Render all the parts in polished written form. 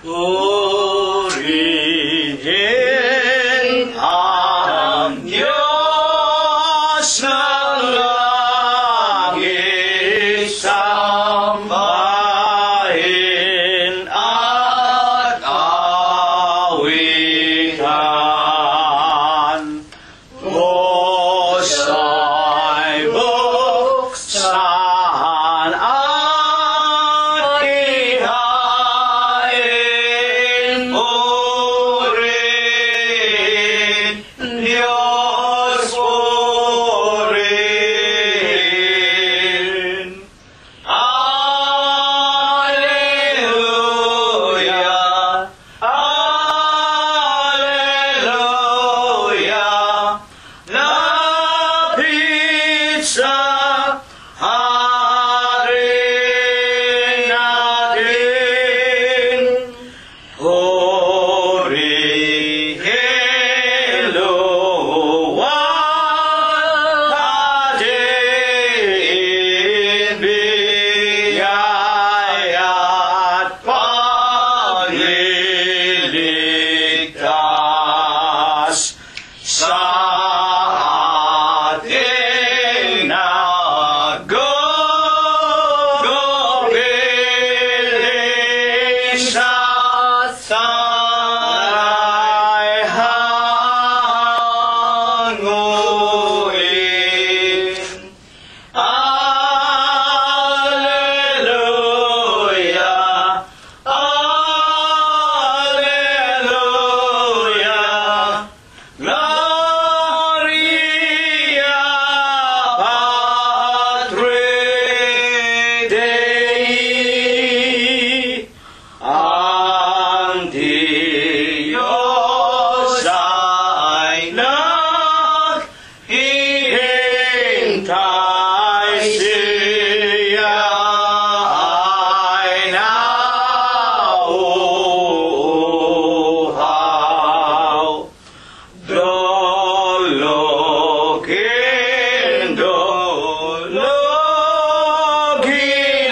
Purihin ang Diyos ng langit, sambahin at awitan. Pusa'y buksan at ihain, purihin, Diyos purihin. Alleluia, Alleluia, lapit sa Hari natin. Purihin, luwalhatin, biyaya at pagliligtas sa ating nagugubilin sa sana'y hanguin. Alleluia, Alleluia, Gloria Patri Dei. Ang Diyos ay naghihintay, siya ay nauuhaw. Dologin, dologin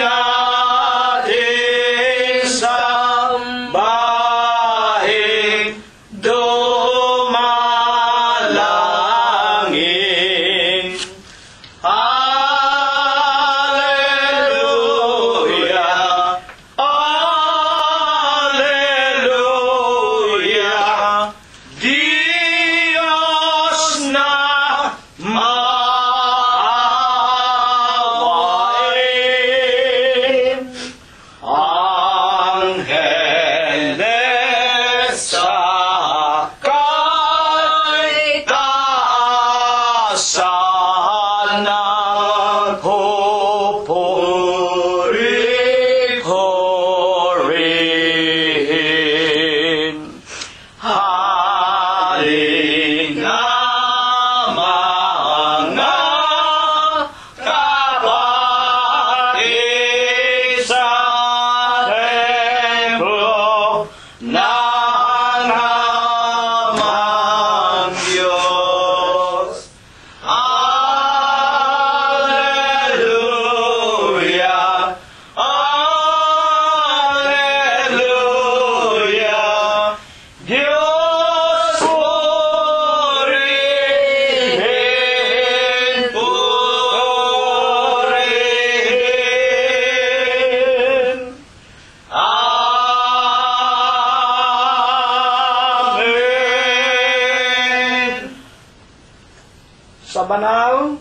natin, sambahin, dumalangin. Alleluia, Alleluia, Diyos na maawain. Angeles sa kay taasan, nagpupuri-purihin. Halina mga kapatid sa templo ng amang Diyos. Alleluia, Alleluia, Diyos purihin, purihin. Amen. Sa banal,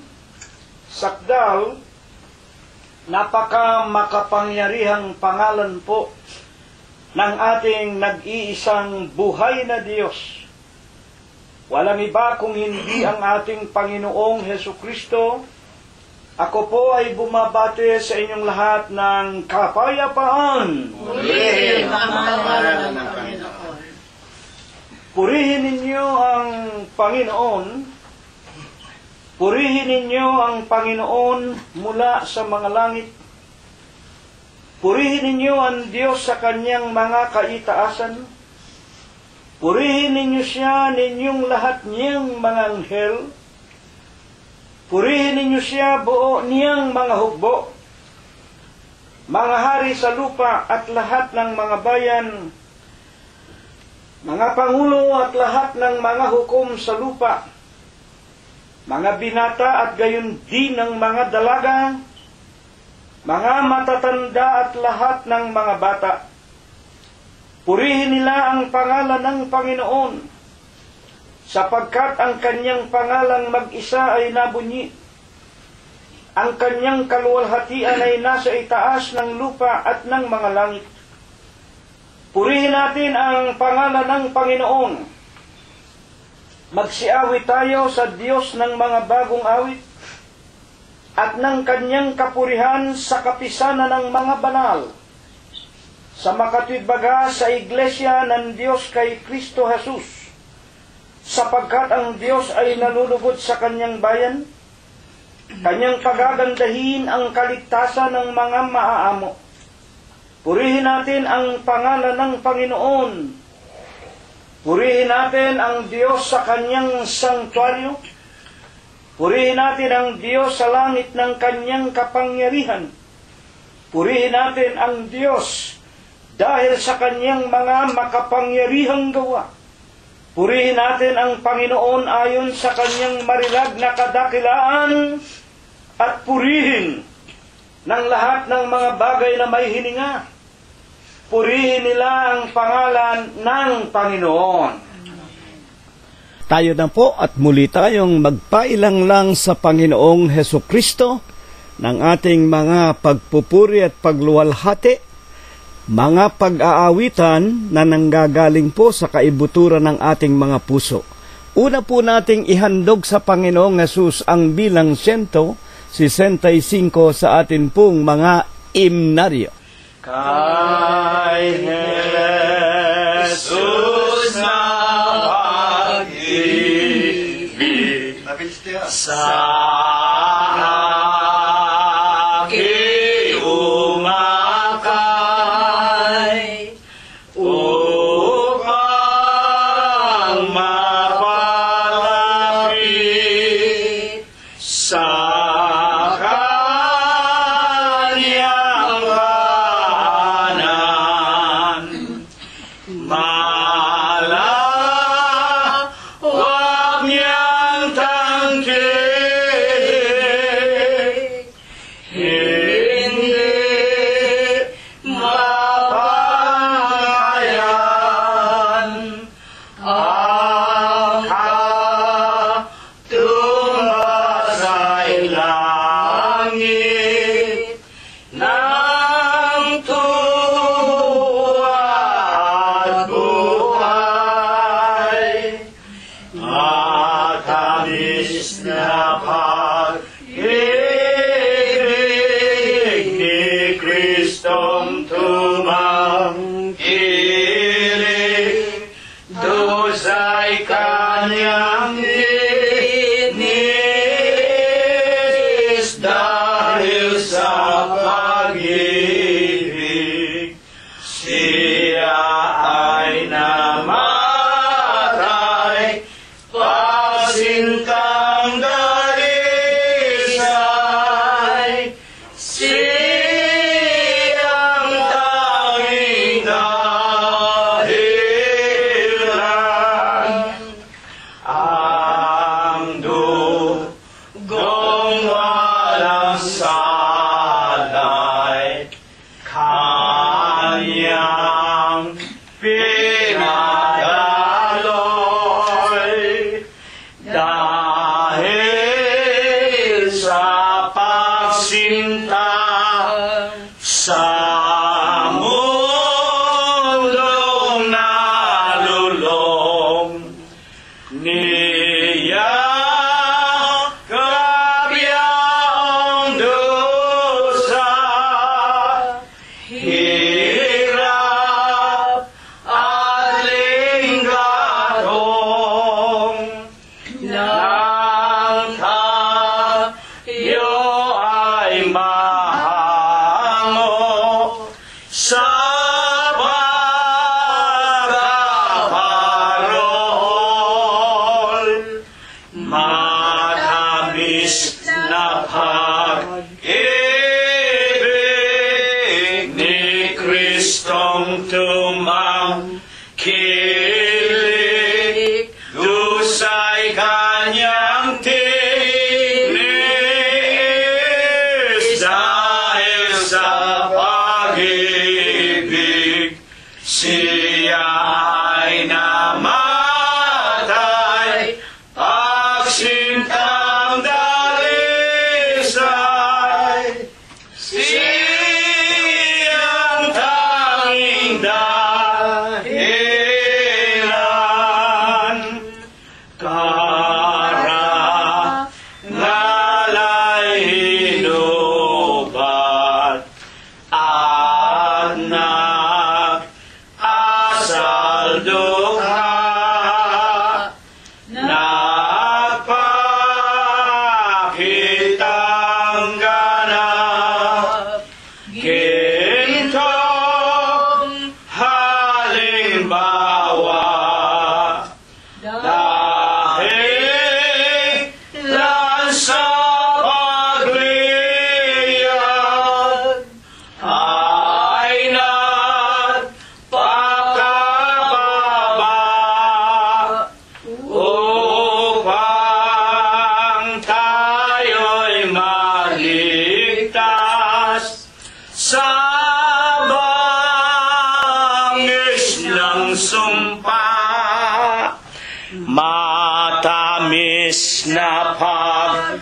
sakdal, napaka makapangyarihang pangalan po ng ating nag-iisang buhay na Diyos. Walang iba kung hindi ang ating Panginoong Hesukristo. Ako po ay bumabati sa inyong lahat ng kapayapaan. Purihin ang pangalan ng Panginoon. Purihin ninyo ang Panginoon. Purihin ninyo ang Panginoon mula sa mga langit. Purihin ninyo ang Diyos sa kanyang mga kaitaasan. Purihin ninyo siya, ninyong lahat niyang mga anghel. Purihin ninyo siya, buo niyang mga hukbo. Mga hari sa lupa at lahat ng mga bayan mga pangulo at lahat ng mga hukom sa lupa, mga binata at gayon din ng mga dalaga, mga matatanda at lahat ng mga bata. Purihin nila ang pangalan ng Panginoon, sapagkat ang kanyang pangalang mag-isa ay nabunyi. Ang kanyang kaluwalhatian ay nasa itaas ng lupa at ng mga langit. Purihin natin ang pangalan ng Panginoon. Magsiawit tayo sa Diyos ng mga bagong awit at ng kanyang kapurihan sa kapisanan ng mga banal. Sa makatwidbaga sa iglesia ng Diyos kay Kristo Jesus, sapagkat ang Diyos ay nalulugod sa kanyang bayan, kanyang pagagandahin ang kaligtasan ng mga maaamo. Purihin natin ang pangalan ng Panginoon. Purihin natin ang Diyos sa kanyang sanktuaryo. Purihin natin ang Diyos sa langit ng kanyang kapangyarihan. Purihin natin ang Diyos dahil sa kanyang mga makapangyarihang gawa. Purihin natin ang Panginoon ayon sa kanyang marilag na kadakilaan at purihin ng lahat ng mga bagay na may hininga. Purihin nila ang pangalan ng Panginoon. Tayo na po at muli tayong magpailang lang sa Panginoong Hesukristo ng ating mga pagpupuri at pagluwalhati, mga pag-aawitan na nanggagaling po sa kaibuturan ng ating mga puso. Una po nating ihandog sa Panginoong Hesus ang bilang 165 sa atin pong mga imnaryo. Kay Jesus na pag-ibig sa aking umakay upang mapalapit sa Kristong tumangkin siya ay namatay, pagsintang dalisay, siyang tanging dahilan, karangalay hinubat, at nag-asal dukha, nagpakitang ganap, gintong halimbawa, dahilan sa pagliyab ay nagpakababa upang tayo'y maligtas sa bangis ng sumpa. Matamis na pag-ibig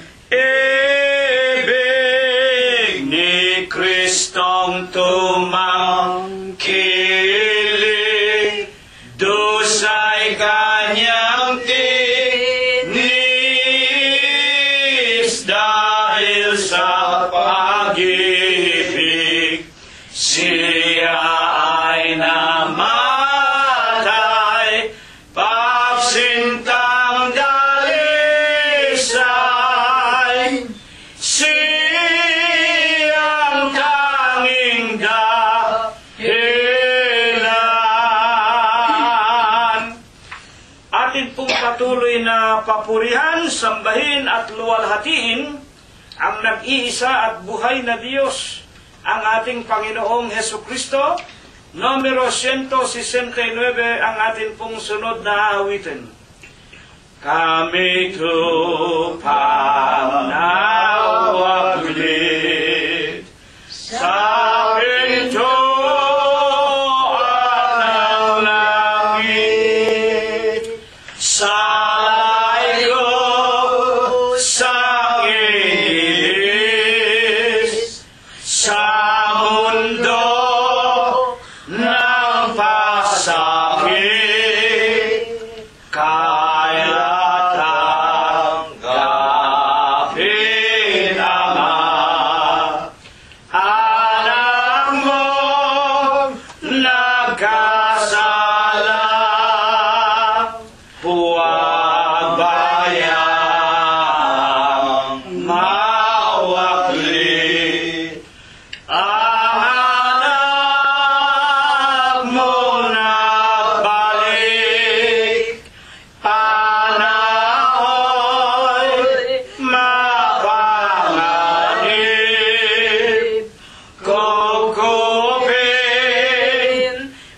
ni Kristong tumangkilik, dusay kanyang tinis, dahil sa pag-ibig siya ay namatay, pagsintang dalisay, siyang tanging dahilan. Atin pong patuloy na papurihan, sambahin at luwalhatiin ang nag-iisa at buhay na Diyos, ang ating Panginoong Hesukristo. Numero 169 ang atin pong sunod na awitin. Kami tupang nawaglit sa pintuan ng langit, sa layo sang inis, sa mundo ng pasakit, kaya tanggapin, Ama, anak mong nagkasala. Huwag bayang mawaglit ang anak mo na balik. Panahoy mapanganib, kukupin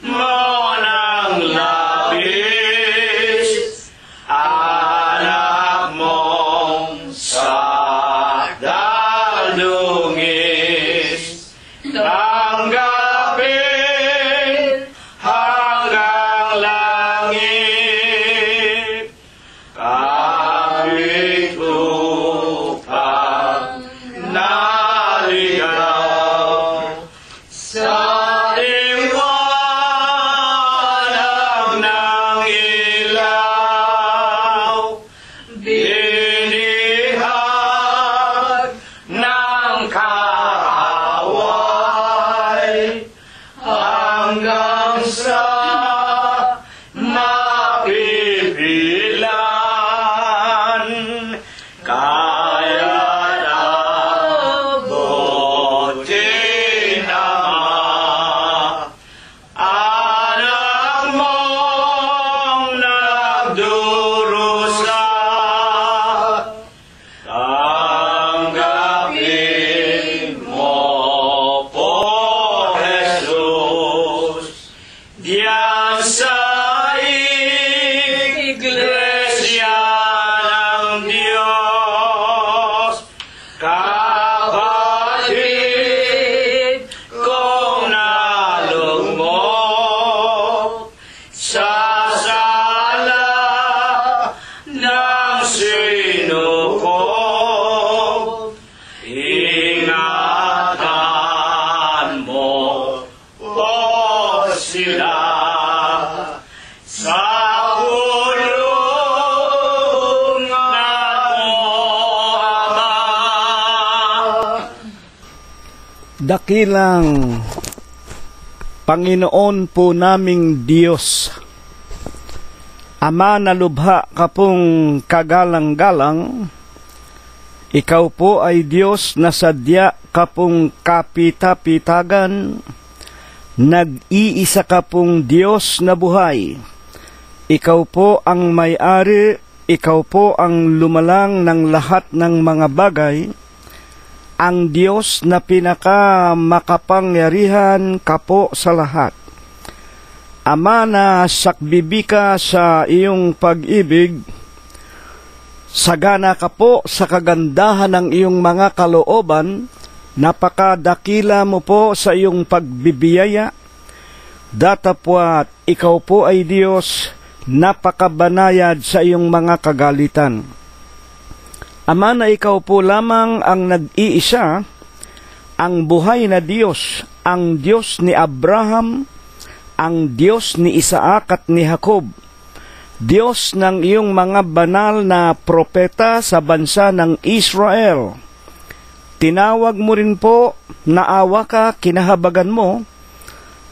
mo ng labis, anak mong sa dalungis. Tanggapin hanggang langit, kahit upang naligaw sa liwanag ng ilaw, binihag ng kaaway, hanggang sa mapipilan, kaya abutin, Ama, anak mong nagdurusa. Tanggapin mo po, Jesus, diyan sa Iglesia ng Diyos. Kapatid kong nalungmot, sila sa kulungan mo, Ama. Dakilang Panginoon po naming Diyos, Ama na lubha ka pong kagalang-galang, ikaw po ay Diyos na sadya ka pong kapita-pitagan, nag-iisa ka pong Diyos na buhay. Ikaw po ang may-ari, ikaw po ang lumalang ng lahat ng mga bagay, ang Diyos na pinakamakapangyarihan ka po sa lahat. Ama na sakbibika sa iyong pag-ibig, sagana ka po sa kagandahan ng iyong mga kalooban, napakadakila mo po sa iyong pagbibiyaya, datapwat ikaw po ay Diyos, napakabanayad sa iyong mga kagalitan. Ama na ikaw po lamang ang nag-iisa, ang buhay na Diyos, ang Diyos ni Abraham, ang Diyos ni Isaac at ni Jacob, Diyos ng iyong mga banal na propeta sa bansa ng Israel. Tinawag mo rin po, naawa ka, kinahabagan mo,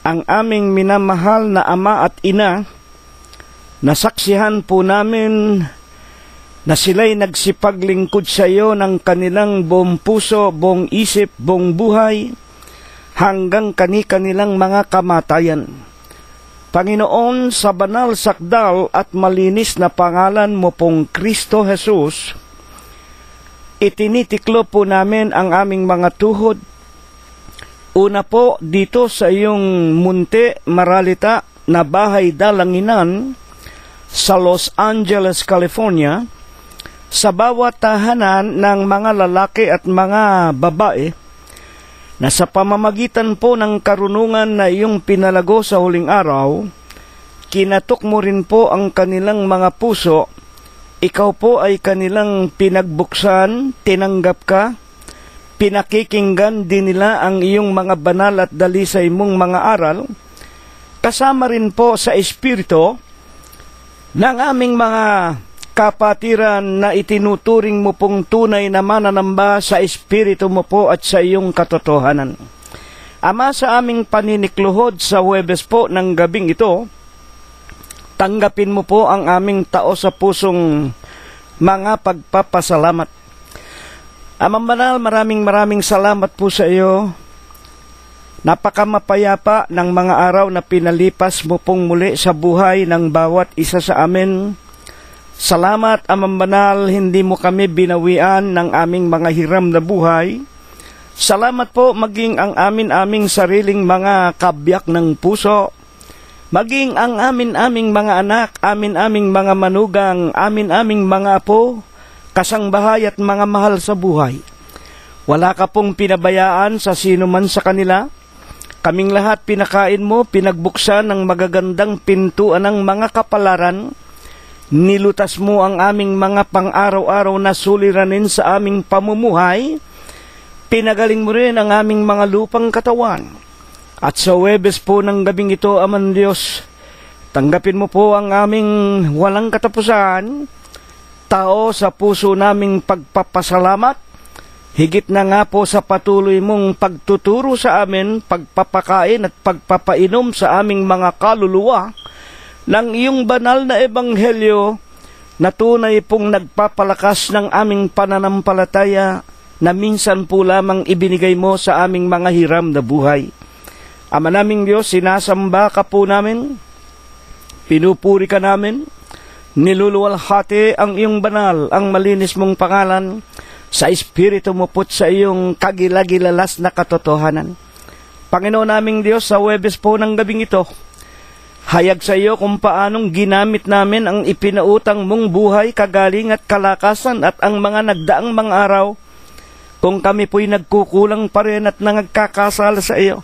ang aming minamahal na ama at ina, nasaksihan po namin na sila'y nagsipaglingkod sa iyo ng kanilang buong puso, buong isip, buong buhay, hanggang kanilang mga kamatayan. Panginoon, sa banal, sakdal at malinis na pangalan mo pong Kristo Jesus, itinitiklo po namin ang aming mga tuhod. Una po dito sa iyong munti, maralita na bahay dalanginan sa Los Angeles, California, sa bawat tahanan ng mga lalaki at mga babae, na sa pamamagitan po ng karunungan na iyong pinalago sa huling araw, kinatok mo rin po ang kanilang mga puso, ikaw po ay kanilang pinagbuksan, tinanggap ka, pinakikinggan din nila ang iyong mga banal at dalisay mong mga aral, kasama rin po sa Espiritu ng aming mga kapatiran na itinuturing mo pong tunay na mananamba sa Espiritu mo po at sa iyong katotohanan. Ama, sa aming paninikluhod sa Huwebes po ng gabing ito, tanggapin mo po ang aming tao sa pusong mga pagpapasalamat. Amang Banal, maraming salamat po sa iyo. Napakamapayapa ng mga araw na pinalipas mo pong muli sa buhay ng bawat isa sa amin. Salamat, Amang Banal, hindi mo kami binawian ng aming mga hiram na buhay. Salamat po maging ang aming sariling mga kabyak ng puso, maging ang aming mga anak, aming mga manugang, aming mga apo, kasangbahay at mga mahal sa buhay. Wala ka pong pinabayaan sa sino man sa kanila. Kaming lahat pinakain mo, pinagbuksan ng magagandang pintuan ng mga kapalaran. Nilutas mo ang aming mga pang-araw-araw na suliranin sa aming pamumuhay. Pinagaling mo rin ang aming mga lupang katawan. At sa Huwebes po ng gabing ito, Amang Diyos, tanggapin mo po ang aming walang katapusan, tao sa puso naming pagpapasalamat, higit na nga po sa patuloy mong pagtuturo sa amin, pagpapakain at pagpapainom sa aming mga kaluluwa, ng iyong banal na ebanghelyo na tunay pong nagpapalakas ng aming pananampalataya na minsan po lamang ibinigay mo sa aming mga hiram na buhay. Ama naming Diyos, sinasamba ka po namin, pinupuri ka namin, niluluwalhati ang iyong banal, ang malinis mong pangalan, sa Espiritu mo po't sa iyong kagilagilalas na katotohanan. Panginoon naming Diyos, sa Huwebes po ng gabing ito, hayag sa iyo kung paanong ginamit namin ang ipinautang mong buhay, kagaling at kalakasan at ang mga nagdaang mga araw. Kung kami po'y nagkukulang pa rin at nangagkakasala sa iyo,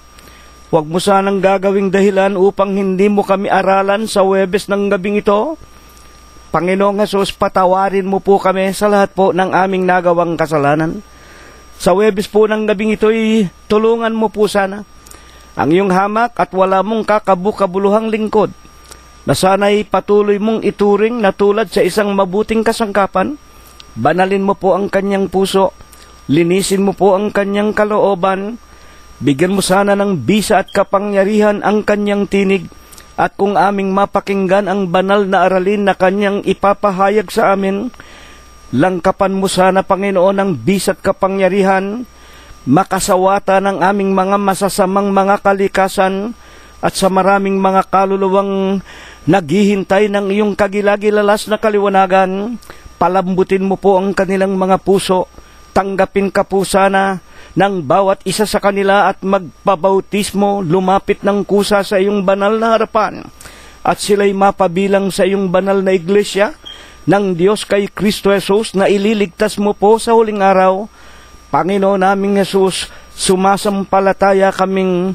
huwag mo sanang gagawing dahilan upang hindi mo kami aralan sa Huwebes ng gabing ito. Panginoong Hesus, patawarin mo po kami sa lahat po ng aming nagawang kasalanan. Sa Huwebes po ng gabing ito'y tulungan mo po sana ang iyong hamak at wala mong kakabukabuluhang lingkod, na sana'y patuloy mong ituring na tulad sa isang mabuting kasangkapan. Banalin mo po ang kanyang puso, linisin mo po ang kanyang kalooban, bigyan mo sana ng bisa at kapangyarihan ang kanyang tinig, at kung aming mapakinggan ang banal na aralin na kanyang ipapahayag sa amin, langkapan mo sana, Panginoon, ang bisa at kapangyarihan, makasawata ng aming mga masasamang mga kalikasan, at sa maraming mga kaluluwang naghihintay ng iyong kagilagilalas na kaliwanagan, palambutin mo po ang kanilang mga puso, tanggapin ka po sana ng bawat isa sa kanila at magpabautismo, lumapit ng kusa sa iyong banal na harapan, at sila'y mapabilang sa iyong banal na iglesia ng Diyos kay Kristo Jesus na ililigtas mo po sa huling araw. Panginoon naming Jesus, sumasampalataya kaming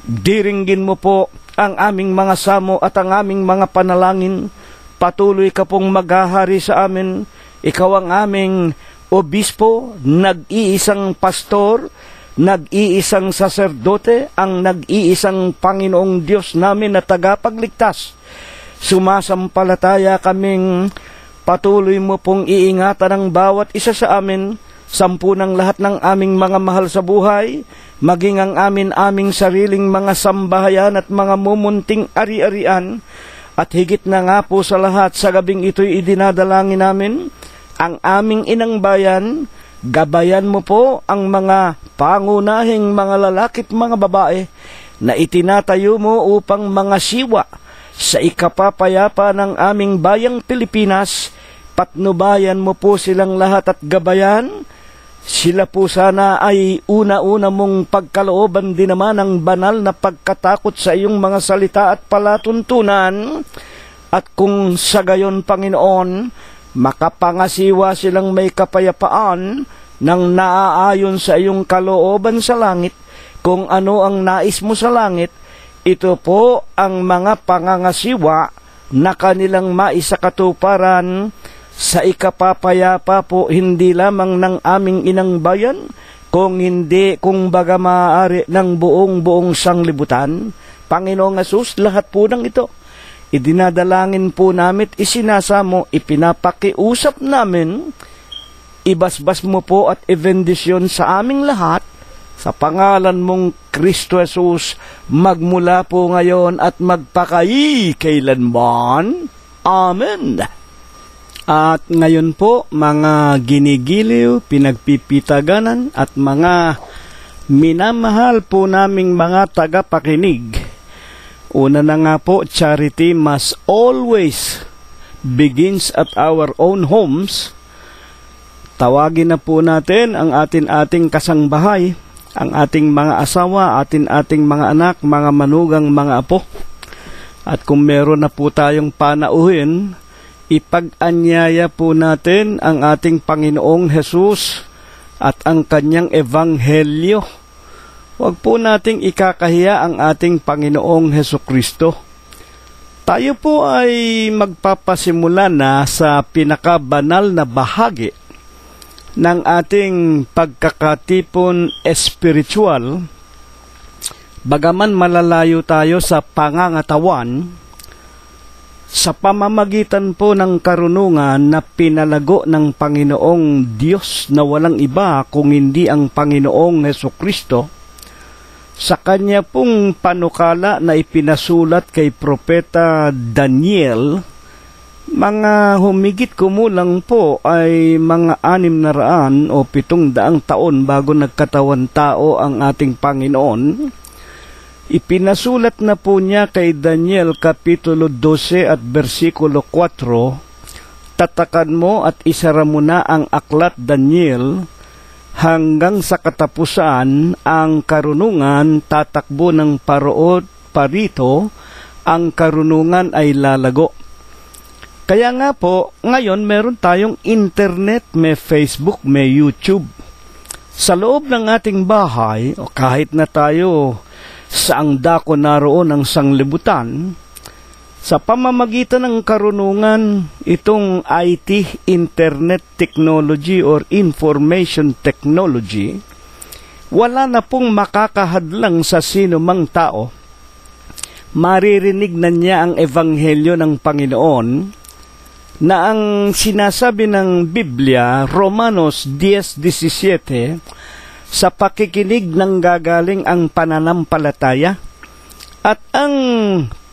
diringgin mo po ang aming mga samo at ang aming mga panalangin. Patuloy ka pong maghahari sa amin. Ikaw ang aming obispo, nag-iisang pastor, nag-iisang saserdote, ang nag-iisang Panginoong Diyos namin na tagapagligtas. Sumasampalataya kaming patuloy mo pong iingatan ang bawat isa sa amin, sampunang lahat ng aming mga mahal sa buhay, maging ang aming sariling mga sambahayan at mga mumunting ari-arian, at higit na nga po sa lahat, sa gabing ito'y idinadalangin namin, ang aming inang bayan, gabayan mo po ang mga pangunahing mga lalaki at mga babae na itinatayo mo upang mga siwa sa ikapapayapa ng aming bayang Pilipinas. Patnubayan mo po silang lahat at gabayan. Sila po sana ay una-una mong pagkalooban din naman ng banal na pagkatakot sa iyong mga salita at palatuntunan. At kung sa gayon, Panginoon, makapangasiwa silang may kapayapaan ng naaayon sa iyong kalooban sa langit. Kung ano ang nais mo sa langit, ito po ang mga pangangasiwa na kanilang maisakatuparan sa ikapapayapa po, hindi lamang ng aming inang bayan, kung hindi, kung baga maaari ng buong sanglibutan. Panginoong Jesus, lahat po ng ito, idinadalangin po namin, isinasamo, ipinapakiusap namin, ibasbas mo po at ibendisyon sa aming lahat, sa pangalan mong Kristo Jesus, magmula po ngayon at magpakailanman. Amen. At ngayon po, mga ginigiliw, pinagpipitaganan at mga minamahal po naming mga tagapakinig. Una na nga po, charity must always begins at our own homes. Tawagin na po natin ang ating kasangbahay, ang ating mga asawa, ating mga anak, mga manugang, mga apo. At kung meron na po tayong panauhin, ipag-anyaya po natin ang ating Panginoong Jesus at ang kanyang ebanghelyo. Huwag po nating ikakahiya ang ating Panginoong Hesukristo. Tayo po ay magpapasimula na sa pinakabanal na bahagi ng ating pagkakatipon espiritual. Bagaman malalayo tayo sa pangangatawan, sa pamamagitan po ng karunungan na pinalago ng Panginoong Diyos na walang iba kung hindi ang Panginoong Hesukristo, sa kanya pong panukala na ipinasulat kay Propeta Daniel, mga humigit kumulang po ay mga 600 o 700 taon bago nagkatawan tao ang ating Panginoon. Ipinasulat na po niya kay Daniel Kapitulo 12 at versikulo 4, tatakan mo at isara mo na ang aklat, Daniel, hanggang sa katapusan ang karunungan tatakbo ng parito, ang karunungan ay lalago. Kaya nga po, ngayon meron tayong internet, may Facebook, may YouTube. Sa loob ng ating bahay, o kahit na tayo saang dako naroon ang sanglibutan, sa pamamagitan ng karunungan, itong IT, Internet Technology or Information Technology, wala na pong makakahadlang sa sino mang tao. Maririnig na niya ang ebanghelyo ng Panginoon na ang sinasabi ng Biblia, Romanos 10:17, sa pakikinig ng gagaling ang pananampalataya at ang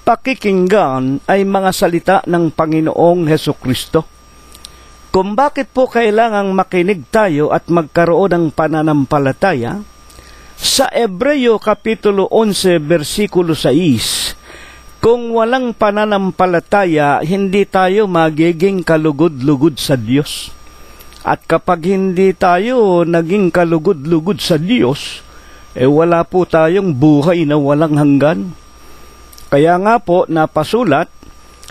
pakikinggan ay mga salita ng Panginoong Hesukristo. Kung bakit po kailangang makinig tayo at magkaroon ng pananampalataya, sa Hebreo Kapitulo 11, versikulo 6, kung walang pananampalataya, hindi tayo magiging kalugod-lugod sa Diyos. At kapag hindi tayo naging kalugod-lugod sa Diyos, wala po tayong buhay na walang hanggan. Kaya nga po, napasulat,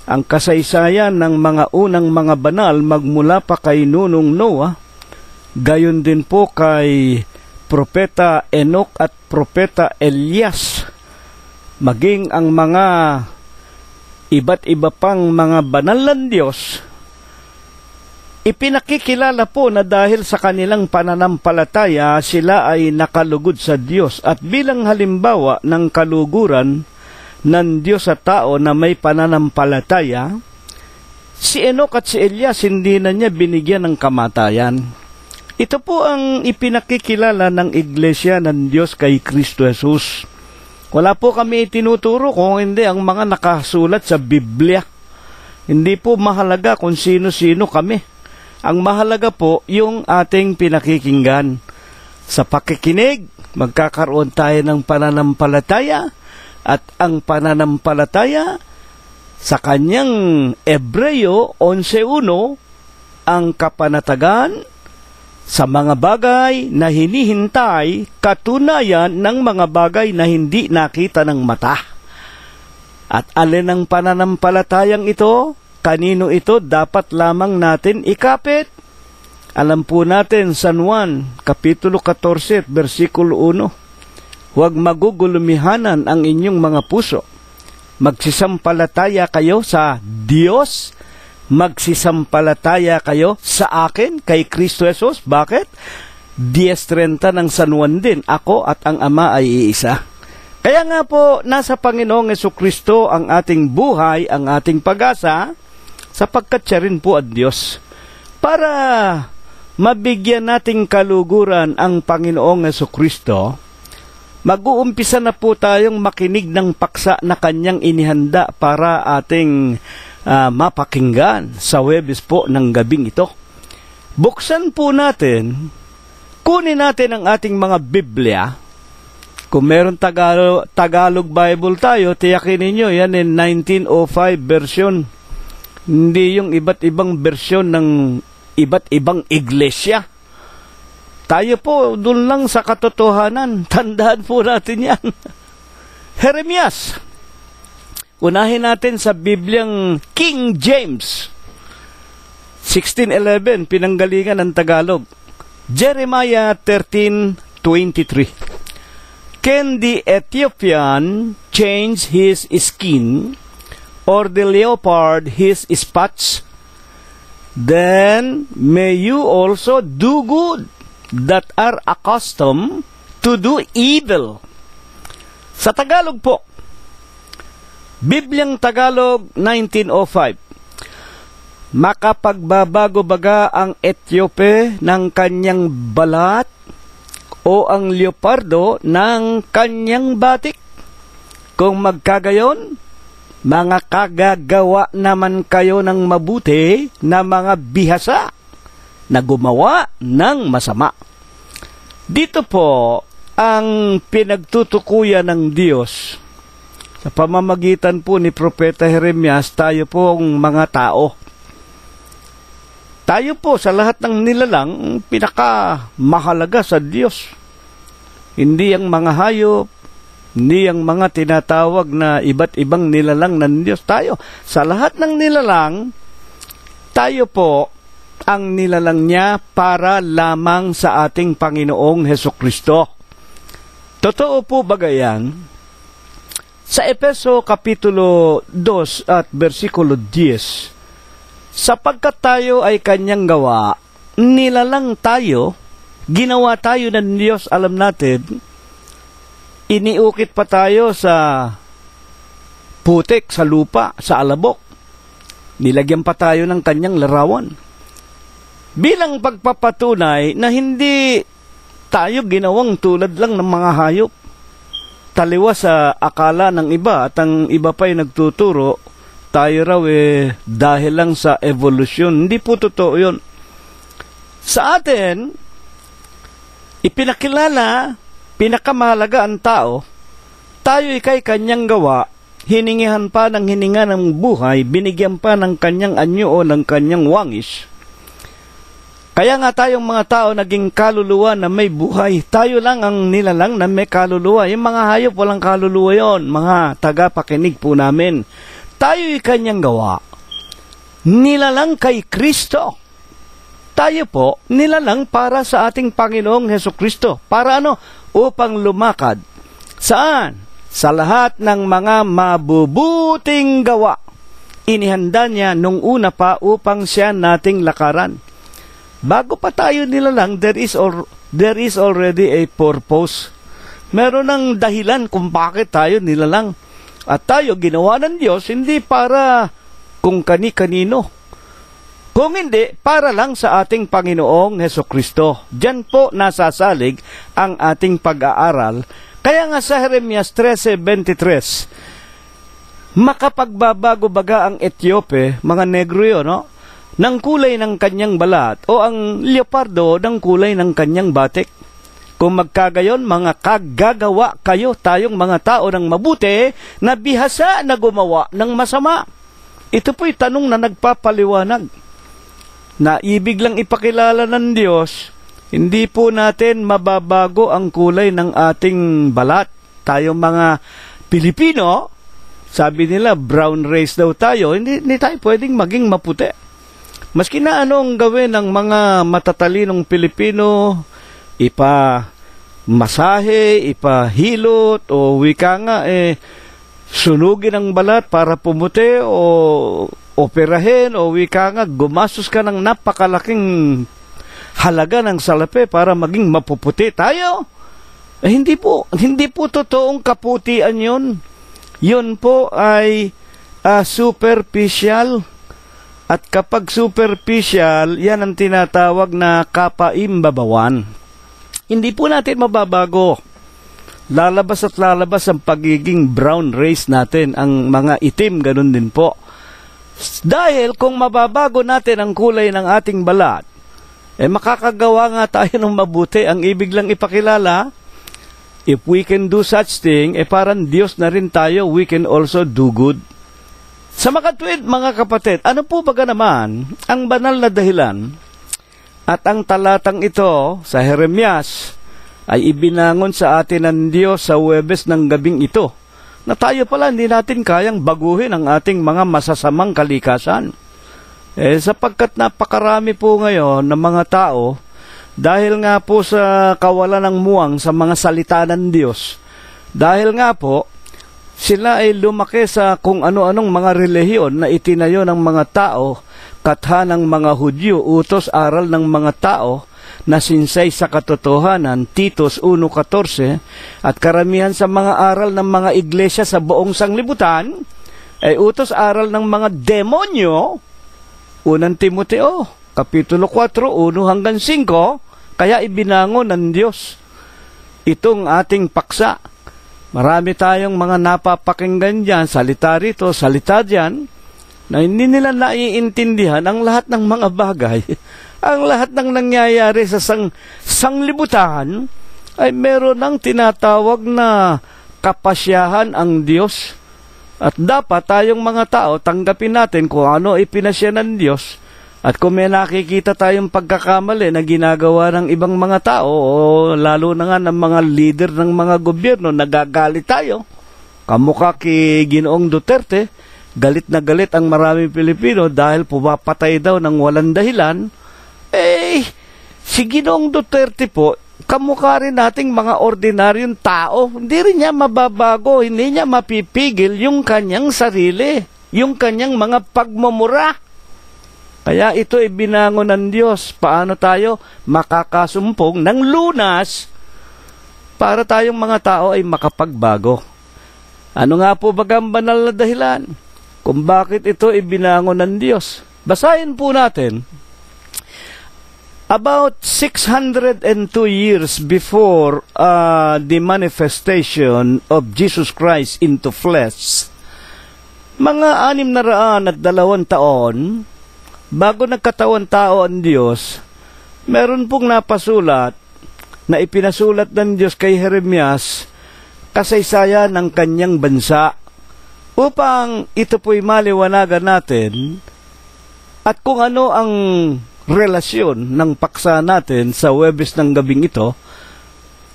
ang kasaysayan ng mga unang mga banal magmula pa kay Nunong Noah, gayon din po kay Propeta Enoch at Propeta Elias, maging ang mga iba't iba pang mga banal ng Diyos, ipinakikilala po na dahil sa kanilang pananampalataya, sila ay nakalugod sa Diyos. At bilang halimbawa ng kaluguran ng Diyos sa tao na may pananampalataya, si Enoch at si Elias hindi na niya binigyan ng kamatayan. Ito po ang ipinakikilala ng Iglesia ng Diyos kay Kristo Jesus. Wala po kami itinuturo kung hindi ang mga nakasulat sa Biblia. Hindi po mahalaga kung sino-sino kami. Ang mahalaga po yung ating pinakikinggan. Sa pakikinig, magkakaroon tayo ng pananampalataya, at ang pananampalataya sa kanyang Hebreo 11:1, ang kapanatagan sa mga bagay na hinihintay, katunayan ng mga bagay na hindi nakita ng mata. At alin ang pananampalatayang ito? Kanino ito dapat lamang natin ikapit? Alam po natin, San Juan, Kapitulo 14, versikulo 1, huwag magugulumihanan ang inyong mga puso. Magsisampalataya kayo sa Diyos, magsisampalataya kayo sa akin, kay Kristo Jesus. Bakit? 10:30 ng San Juan din, ako at ang Ama ay iisa. Kaya nga po, nasa Panginoong Hesukristo ang ating buhay, ang ating pag-asa, sapagkat siya rin po ang Diyos. Para mabigyan nating kaluguran ang Panginoong Hesukristo, mag-uumpisa na po tayong makinig ng paksa na kanyang inihanda para ating mapakinggan sa Huwebes po ng gabing ito. Buksan po natin, kunin natin ang ating mga Biblia. Kung meron Tagalog Bible tayo, tiyakin ninyo, yan in 1905 version. Hindi yung iba't ibang version ng iba't ibang iglesia. Tayo po, doon lang sa katotohanan. Tandaan po natin yan. Jeremias. Unahin natin sa Bibliang King James. 1611, pinanggalingan ng Tagalog. Jeremiah 13:23. Can the Ethiopian change his skin, or the leopard his spots? Then may you also do good, that are accustomed to do evil. Sa Tagalog po, Bibliang Tagalog 1905, makapagbabago baga ang Etiope ng kanyang balat o ang leopardo ng kanyang batik? Kung magkagayon, mga kagagawa naman kayo ng mabuti na mga bihasa na gumawa ng masama. Dito po ang pinagtutukuyan ng Diyos. Sa pamamagitan po ni Propeta Jeremias, tayo pong mga tao. Tayo po sa lahat ng nilalang pinakamahalaga sa Diyos. Hindi ang mga hayop, hindi ang mga tinatawag na iba't ibang nilalang ng Diyos. Tayo, sa lahat ng nilalang, tayo po ang nilalang niya para lamang sa ating Panginoong Hesukristo. Totoo po ba yan? Sa Efeso Kapitulo 2 at versikulo 10, sapagkat tayo ay kanyang gawa, nilalang tayo ginawa tayo ng Diyos, alam natin, iniukit pa tayo sa putik, sa lupa, sa alabok. Nilagyan pa tayo ng kanyang larawan. Bilang pagpapatunay na hindi tayo ginawang tulad lang ng mga hayop. Taliwas sa akala ng iba at ang iba pa'y nagtuturo, tayo raw dahil lang sa evolution. Hindi po totoo yun. Sa atin, ipinakilala, pinakamahalaga ang tao, tayo ikay kanyang gawa, hiningihan pa ng hininga ng buhay, binigyan pa ng kanyang anyo o ng kanyang wangis. Kaya nga tayong mga tao naging kaluluwa na may buhay. Tayo lang ang nilalang na may kaluluwa. Yung mga hayop walang kaluluwa yon, mga tagapakinig po namin. Tayo'y kanyang gawa. Nilalang kay Kristo. Tayo po, nilalang para sa ating Panginoong Hesukristo. Para ano? Upang lumakad. Saan? Sa lahat ng mga mabubuting gawa. Inihanda niya nung una pa upang siya nating lakaran. Bago pa tayo nilalang, there is already a purpose. Meron ng dahilan kung bakit tayo nilalang. At tayo ginawa ng Diyos, hindi para kung kani-kanino. Kung hindi, para lang sa ating Panginoong Hesukristo. Diyan po nasasalig ang ating pag-aaral. Kaya nga sa Jeremias 13:23, makapagbabago baga ang Etiope, mga negro yun, no? Ng kulay ng kanyang balat o ang leopardo ng kulay ng kanyang batik. Kung magkagayon, mga kagagawa kayo tayong mga tao ng mabuti na bihasa na gumawa ng masama. Ito po'y tanong na nagpapaliwanag. Na ibig lang ipakilala ng Diyos, hindi po natin mababago ang kulay ng ating balat. Tayong mga Pilipino, sabi nila brown race daw tayo, hindi tayo pwedeng maging maputi. Maski na anong gawin ng mga matatalinong Pilipino, masahe, ipahilot, o wika nga, sunugin ang balat para pumuti, o operahin, o wika nga, gumastos ka ng napakalaking halaga ng salapi para maging mapuputi tayo. Hindi po totoong kaputian yun. Yun po ay superficial. At kapag superficial, yan ang tinatawag na kapaimbabawan. Hindi po natin mababago. Lalabas at lalabas ang pagiging brown race natin. Ang mga itim, ganun din po. Dahil kung mababago natin ang kulay ng ating balat, makakagawa nga tayo ng mabuti. Ang ibig lang ipakilala, if we can do such thing, parang Diyos na rin tayo, we can also do good. Sa makatwid, mga kapatid, ano po baga naman ang banal na dahilan at ang talatang ito sa Jeremias ay ibinangon sa atin ng Diyos sa Huwebes ng gabing ito na tayo pala hindi natin kayang baguhin ang ating mga masasamang kalikasan. Sapagkat napakarami po ngayon ng mga tao dahil nga po sa kawalan ng muwang sa mga salita ng Diyos, dahil nga po sila ay lumaki sa kung ano-anong mga relihiyon na itinayo ng mga tao, katha ng mga Hudyo, utos aral ng mga tao na sinsay sa katotohanan, Titus 1:14, at karamihan sa mga aral ng mga iglesia sa buong sanglibutan ay utos aral ng mga demonyo. 1 Timoteo, Kapitulo 4, 1-5, kaya ibinangon ng Diyos itong ating paksa. Marami tayong mga napapakinggan dyan, salita rito, salita dyan, na hindi nila naiintindihan ang lahat ng mga bagay. Ang lahat ng nangyayari sa sanglibutan ay meron ng tinatawag na kapasyahan ang Diyos. At dapat tayong mga tao, tanggapin natin kung ano ipinasya ng Diyos. At kung may nakikita tayong pagkakamali na ginagawa ng ibang mga tao, o lalo na nga ng mga leader ng mga gobyerno, nagagalit tayo. Kamukha kay Ginoong Duterte, galit na galit ang maraming Pilipino dahil pumapatay daw ng walang dahilan. Si Ginoong Duterte po, kamukha rin nating mga ordinaryong tao. Hindi rin niya mababago, hindi niya mapipigil yung kanyang sarili, yung kanyang mga pagmumura. Kaya ito ay binangon ng Diyos. Paano tayo makakasumpong ng lunas para tayong mga tao ay makapagbago? Ano nga po ba ang banal na dahilan kung bakit ito ay binangon ng Diyos? Basahin po natin. About 602 years before the manifestation of Jesus Christ into flesh, mga 602 taon bago nagkatawan tao ang Diyos, meron pong napasulat na ipinasulat ng Diyos kay Jeremias kasaysayan ng kanyang bansa upang ito po'y maliwanagan natin at kung ano ang relasyon ng paksa natin sa Huwebes ng gabing ito.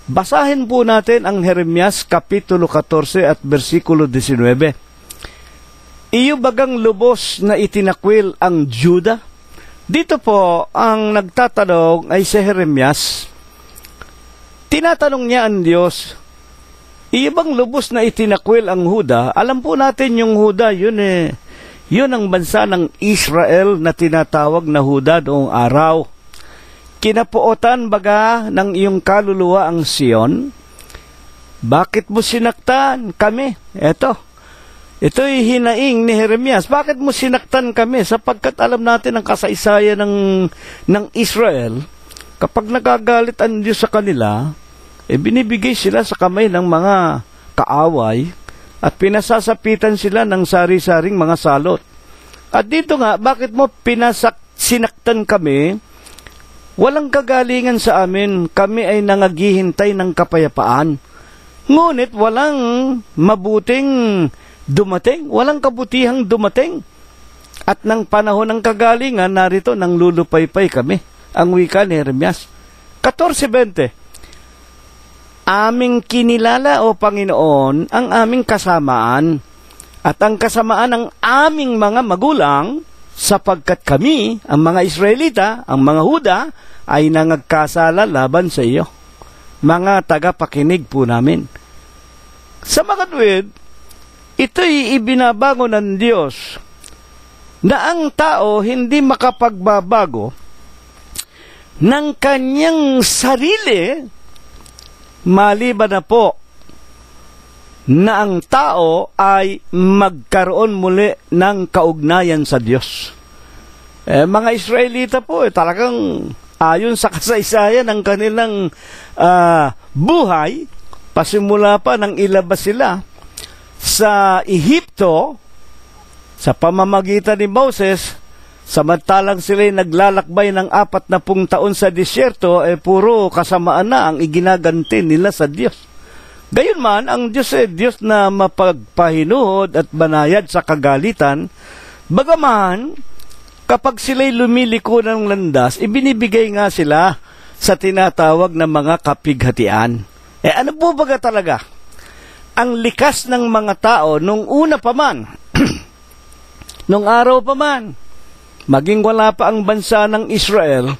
Basahin po natin ang Jeremias Kapitulo 14 at versikulo 19. Iyo bagang lubos na itinakwil ang Juda? Dito po ang nagtatanong ay si Jeremias. Tinatanong niya ang Diyos, iyo bang lubos na itinakwil ang Huda? Alam po natin yung Huda, yun ang bansa ng Israel na tinatawag na Huda noong araw. Kinapuotan baga ng iyong kaluluwa ang Sion? Bakit mo sinaktan kami? Ito'y hinaing ni Jeremias. Bakit mo sinaktan kami? Sapagkat alam natin ang kasaysayan ng Israel. Kapag nagagalit ang Diyos sa kanila, binibigay sila sa kamay ng mga kaaway at pinasasapitan sila ng sari-saring mga salot. At dito nga, bakit mo sinaktan kami? Walang kagalingan sa amin, kami ay nangaghihintay ng kapayapaan. Ngunit walang mabuting dumating, walang kabutihang dumating. At ng panahon ng kagalingan, narito nang lulupaypay kami. Ang wika ni Jeremias. 14:20. Aming kinilala, O Panginoon, ang aming kasamaan at ang kasamaan ng aming mga magulang sapagkat kami, ang mga Israelita, ang mga Huda, ay nangagkasala laban sa iyo. Mga tagapakinig po namin. Sa mga tuwid, ito'y ibinabango ng Diyos na ang tao hindi makapagbabago ng kanyang sarili maliban na po na ang tao ay magkaroon muli ng kaugnayan sa Diyos. Mga Israelita po, talagang ayon sa kasaysayan ng kanilang buhay, pasimula pa nang ilabas sila sa Ehipto, sa pamamagitan ni Moses, samantalang sila'y naglalakbay ng 40 taon sa disyerto, puro kasamaan na ang iginaganti nila sa Diyos. Gayunman, ang Diyos ay Diyos na mapagpahinuhod at banayad sa kagalitan. Bagaman, kapag sila'y lumiliko ng landas, ibinibigay nga sila sa tinatawag na mga kapighatian. Ano po baga talaga? Ang likas ng mga tao nung una pa man, nung araw pa man, maging wala pa ang bansa ng Israel,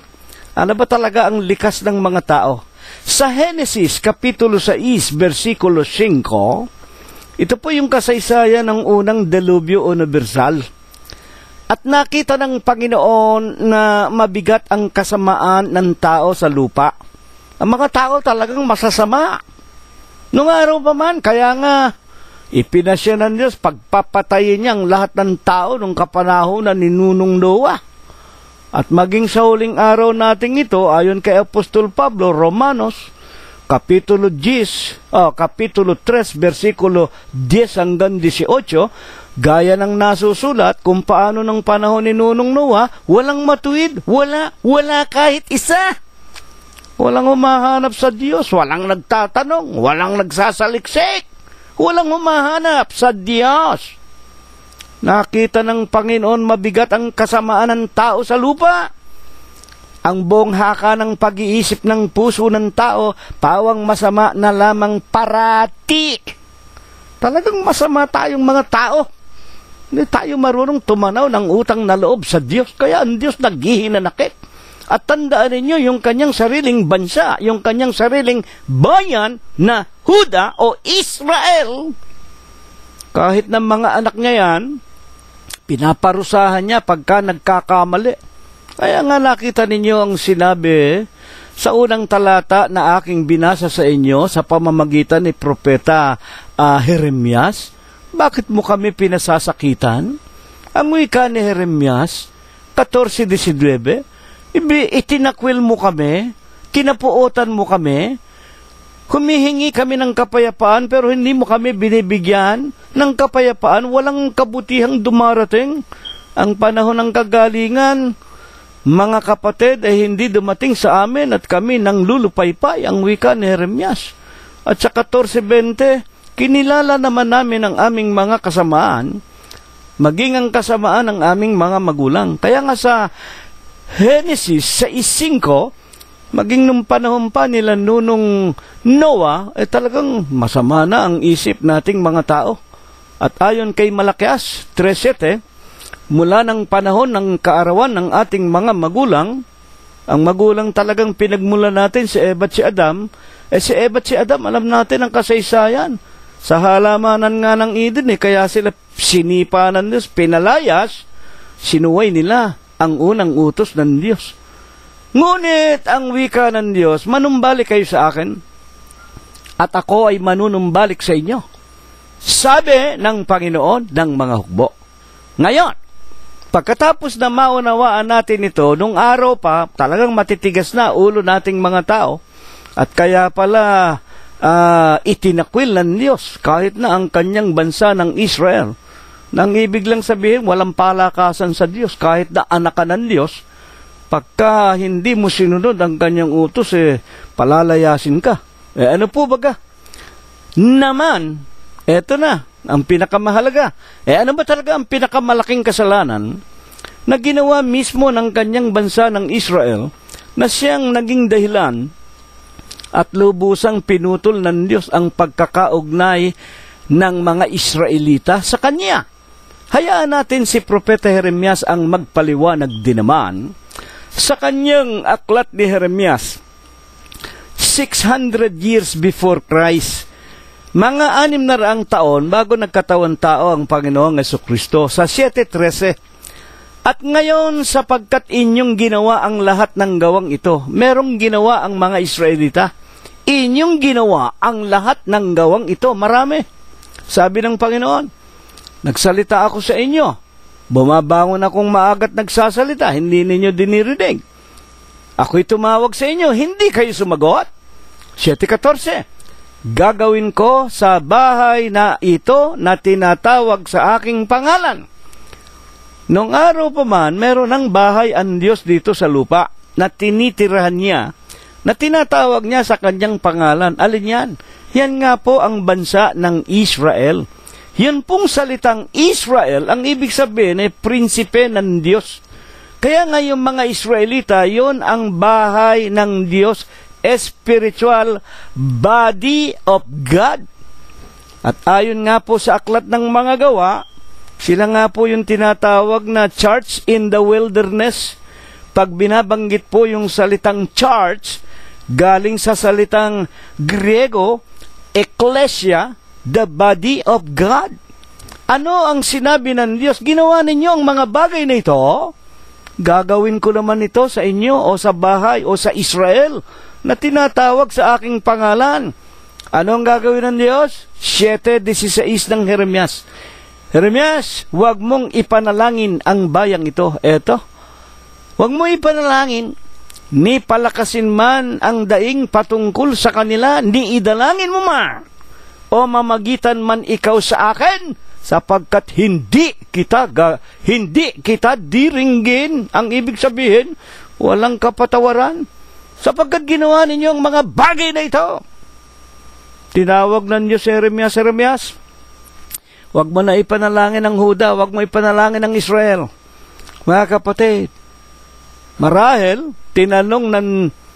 ano ba talaga ang likas ng mga tao? Sa Genesis, Kapitulo 6, versikulo 5, ito po yung kasaysayan ng unang delubyo universal. At nakita ng Panginoon na mabigat ang kasamaan ng tao sa lupa. Ang mga tao talagang masasama. Nung araw pa man, kaya nga, ipinasya ng Diyos, pagpapatayin niya ang lahat ng tao nung kapanahonan ni Nunong Noah. At maging sa huling araw nating ito, ayon kay Apostol Pablo, Romanos, Kapitulo 3, versikulo 10 hanggang 18, gaya ng nasusulat kung paano ng panahon ni Nunong Noah, walang matuwid, wala kahit isa. Walang humahanap sa Diyos, walang nagtatanong, walang nagsasaliksik, walang humahanap sa Diyos. Nakita ng Panginoon mabigat ang kasamaan ng tao sa lupa. Ang buong haka ng pag-iisip ng puso ng tao, pawang masama na lamang parati. Talagang masama tayong mga tao. Hindi tayo marunong tumanaw ng utang na loob sa Diyos, kaya ang Diyos naghihinanakit. At tandaan ninyo yung kanyang sariling bansa, yung kanyang sariling bayan na Huda o Israel. Kahit ng mga anak niya yan, Pinaparusahan niya pagka nagkakamali. Kaya nga nakita ninyo ang sinabi sa unang talata na aking binasa sa inyo sa pamamagitan ni Propeta Jeremias. Bakit mo kami pinasasakitan? Ang wika ni Jeremias 14:19, itinakwil mo kami, kinapuotan mo kami, humihingi kami ng kapayapaan pero hindi mo kami binibigyan ng kapayapaan, walang kabutihang dumarating. Ang panahon ng kagalingan, mga kapatid, ay hindi dumating sa amin at kami nang lulupaypay, ang wika ni Jeremias. At sa 14:20, kinilala naman namin ang aming mga kasamaan, maging ang kasamaan ng aming mga magulang. Kaya nga sa Genesis 6:5, maging nung panahon pa nila nunong Noah, talagang masama na ang isip nating mga tao. At ayon kay Malakias 3:7, mula ng panahon ng kaarawan ng ating mga magulang, ang magulang talagang pinagmula natin si Eva at si Adam. Si Eva at si Adam, alam natin ang kasaysayan. Sa halamanan nga ng Eden, kaya sila sinipa ng Diyos, pinalayas, sinuway nila ang unang utos ng Diyos. Ngunit ang wika ng Diyos, manumbalik kayo sa akin, at ako ay manunumbalik sa inyo, sabi ng Panginoon ng mga hukbo. Ngayon, pagkatapos na maunawaan natin ito, nung araw pa, talagang matitigas na ulo nating mga tao, at kaya pala itinakwil ng Diyos kahit na ang kanyang bansa ng Israel. Nang ibig lang sabihin, walang palakasan sa Diyos kahit na anak ka ng Diyos. Pagka hindi mo sinunod ang kanyang utos, palalayasin ka. Ano po baga? Naman, eto na, ang pinakamahalaga. Ano ba talaga ang pinakamalaking kasalanan na ginawa mismo ng kanyang bansa ng Israel na siyang naging dahilan at lubusang pinutol ng Diyos ang pagkakaugnay ng mga Israelita sa Kanya? Hayaan natin si Propeta Jeremias ang magpaliwanag din naman sa kanyang aklat ni Jeremias, 600 years before Christ. Mga 600 taon bago nagkatawan tao ang Panginoong Jesucristo, sa 7:13. At ngayon, sapagkat inyong ginawa ang lahat ng gawang ito, merong ginawa ang mga Israelita. Inyong ginawa ang lahat ng gawang ito, marami. Sabi ng Panginoon, nagsalita ako sa inyo, bumabangon akong maagat nagsasalita, hindi ninyo dinirinig. Ako'y tumawag sa inyo, hindi kayo sumagot. 7:14, gagawin ko sa bahay na ito na tinatawag sa aking pangalan. Noong araw pa man, meron ng bahay ang Diyos dito sa lupa na tinitirahan niya, na tinatawag niya sa kanyang pangalan. Alin yan? Yan nga po ang bansa ng Israel. Yun pong salitang Israel, ang ibig sabihin ay prinsipe ng Diyos. Kaya nga yung mga Israelita, yun ang bahay ng Diyos, spiritual body of God. At ayon nga po sa aklat ng mga gawa, sila nga po yung tinatawag na church in the wilderness. Pag binabanggit po yung salitang church, galing sa salitang Griego, ecclesia, the body of God. Ano ang sinabi ng Diyos? Ginawa ninyo ang mga bagay na ito, gagawin ko naman ito sa inyo o sa bahay o sa Israel na tinatawag sa aking pangalan. Ano ang gagawin ng Diyos? 7:16 ng Jeremias. Jeremias, huwag mong ipanalangin ang bayang ito. Eto, huwag mo ipanalangin, ni palakasin man ang daing patungkol sa kanila, ni idalangin mo man, o mamagitan man ikaw sa akin, sapagkat hindi kita diringgin. Ang ibig sabihin, walang kapatawaran, sapagkat ginawa ninyo ang mga bagay na ito. Tinawag ng Diyos Jeremias, huwag mo na ipanalangin ang Huda, huwag mo ipanalangin ang Israel. Mga kapatid, marahil, tinanong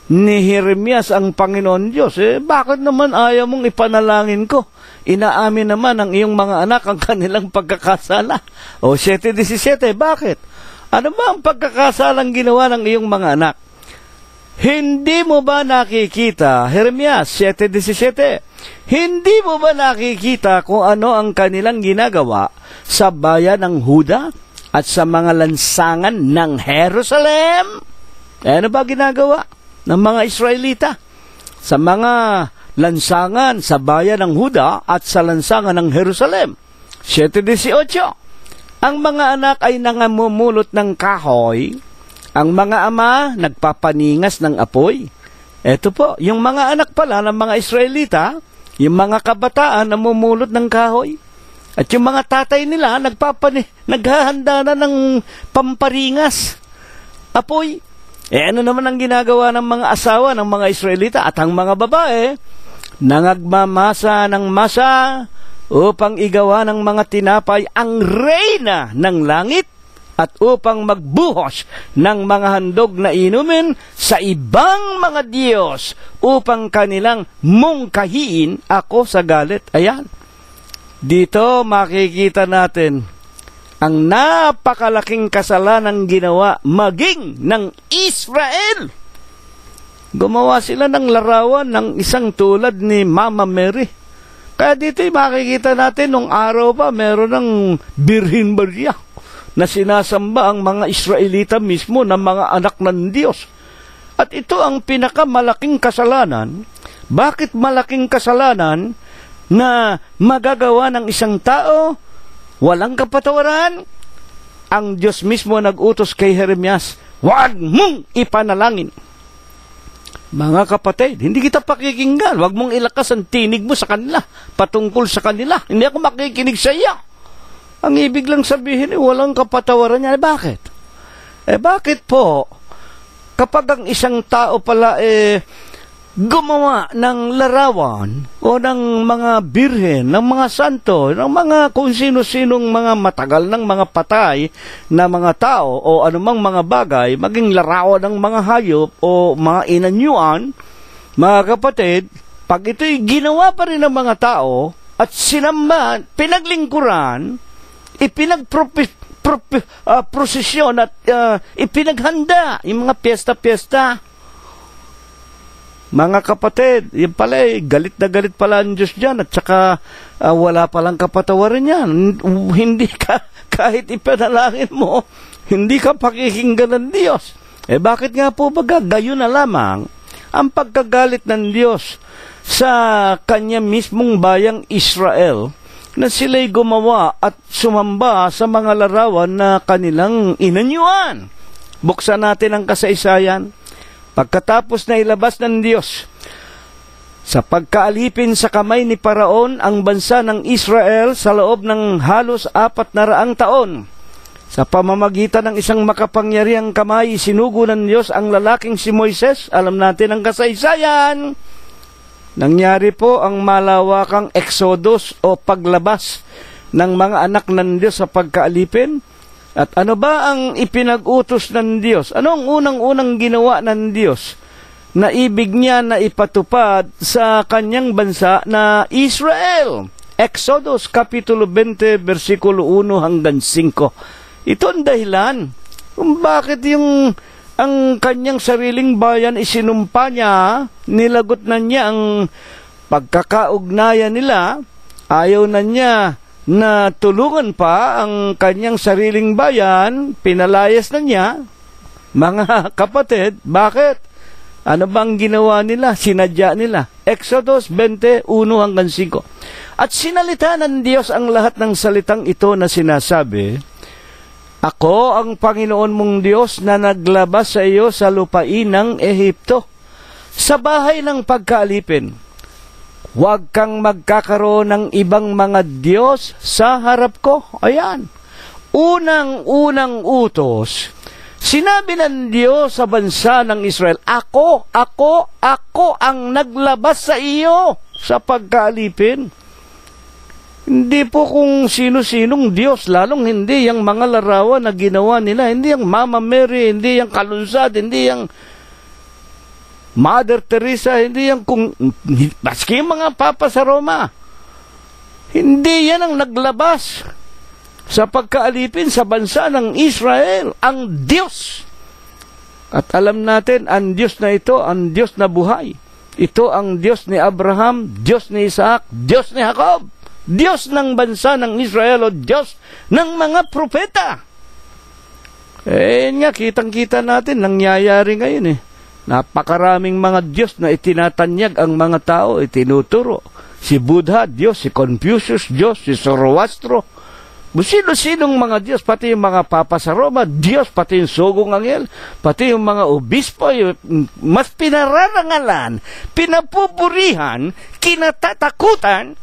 ni Jeremias ang Panginoon Diyos, bakit naman ayaw mong ipanalangin ko? Inaamin naman ng iyong mga anak ang kanilang pagkakasala. O 7:17, bakit? Ano ba ang pagkakasalang ginawa ng iyong mga anak? Hindi mo ba nakikita, Jeremias 7:17, hindi mo ba nakikita kung ano ang kanilang ginagawa sa bayan ng Huda? at sa mga lansangan ng Jerusalem. Ano ba ginagawa ng mga Israelita? Sa mga lansangan sa bayan ng Huda at sa lansangan ng Jerusalem. 7:18. Ang mga anak ay nangamumulot ng kahoy, ang mga ama nagpapaningas ng apoy. Eto po, yung mga anak pala ng mga Israelita, yung mga kabataan namumulot ng kahoy. At yung mga tatay nila naghahanda na ng pamparingas, apoy. Ano naman ang ginagawa ng mga asawa ng mga Israelita at ang mga babae? Nangagmamasa ng masa upang igawa ng mga tinapay ang reyna ng langit at upang magbuhos ng mga handog na inumin sa ibang mga Diyos upang kanilang mungkahiin ako sa galit. Ayan. Dito makikita natin ang napakalaking kasalanan ginawa maging ng Israel. Gumawa sila ng larawan ng isang tulad ni Mama Mary. Kaya dito makikita natin nung araw pa meron ng Birhen Maria na sinasamba ang mga Israelita mismo na mga anak ng Diyos. At ito ang pinakamalaking kasalanan. Bakit malaking kasalanan na magagawa ng isang tao? Walang kapatawaran. Ang Diyos mismo nag-utos kay Jeremias, huwag mong ipanalangin. Mga kapatid, hindi kita pakikinggan. Huwag mong ilakas ang tinig mo sa kanila, patungkol sa kanila. Hindi ako makikinig sa iyo. Ang ibig lang sabihin, walang kapatawaran niya. Bakit? Bakit po, kapag ang isang tao pala gumawa ng larawan o ng mga birhen, ng mga santo, ng mga kung sino-sinong mga matagal ng mga patay na mga tao o anumang mga bagay, maging larawan ng mga hayop o mga inanyuan, mga kapatid, pag ito'y ginawa pa rin ng mga tao at sinamba, pinaglingkuran, prosesyon at ipinaghanda yung mga piyesta-piyesta. Mga kapatid, yun pala galit na galit pala ang Diyos dyan at saka wala palang kapatawaran yan. Hindi ka, kahit ipanalangin mo, hindi ka pakikinggan ng Diyos. Bakit nga po ba gayon na lamang ang pagkagalit ng Diyos sa kanya mismong bayang Israel na sila'y gumawa at sumamba sa mga larawan na kanilang inanyuan? Buksan natin ang kasaysayan. Pagkatapos na ilabas ng Diyos sa pagkaalipin sa kamay ni Paraon ang bansa ng Israel sa loob ng halos 400 taon, sa pamamagitan ng isang makapangyarihang kamay, sinugo ng Diyos ang lalaking si Moises. Alam natin ang kasaysayan. Nangyari po ang malawakang exodus o paglabas ng mga anak ng Diyos sa pagkaalipin. At ano ba ang ipinag-utos ng Diyos? Ano ang unang-unang ginawa ng Diyos na ibig niya na ipatupad sa kanyang bansa na Israel? Exodus Kapitulo 20, versikulo 1 hanggang 5. Ito ang dahilan kung bakit ang kanyang sariling bayan isinumpa niya, nilagot na niya ang pagkakaugnayan nila, ayaw na niya na tulungan pa ang kanyang sariling bayan, pinalayas na niya. Mga kapatid, bakit? Ano bang ginawa nila? Sinadya nila. Exodus 20, 1 hanggang 5. At sinalita ng Diyos ang lahat ng salitang ito na sinasabi, ako ang Panginoon mong Diyos na naglabas sa iyo sa lupain ng Ehipto, sa bahay ng pagkaalipin. Huwag kang magkakaroon ng ibang mga Diyos sa harap ko. Ayan. Unang-unang utos, sinabi ng Diyos sa bansa ng Israel, ako ang naglabas sa iyo sa pagkaalipin. Hindi po kung sino-sinong Diyos, lalong hindi yung mga larawan na ginawa nila, hindi yung Mama Mary, hindi yung Kalunsad, hindi yung Mother Teresa, hindi yan maski mga Papa sa Roma. Hindi yan ang naglabas sa pagkaalipin sa bansa ng Israel, ang Diyos. At alam natin, ang Diyos na ito, ang Diyos na buhay. Ito ang Diyos ni Abraham, Diyos ni Isaac, Diyos ni Jacob, Diyos ng bansa ng Israel o Diyos ng mga propeta. Nga, kitang-kita natin, nangyayari ngayon Napakaraming mga Diyos na itinatanyag ang mga tao, itinuturo. Si Buddha, Diyos. Si Confucius, Diyos. Si Zoroastro. Sino-sinong mga Diyos, pati yung mga Papa sa Roma, Diyos, pati yung Sogong Anghel, pati yung mga obispo, mas pinararangalan, pinapupurihan, kinatatakutan.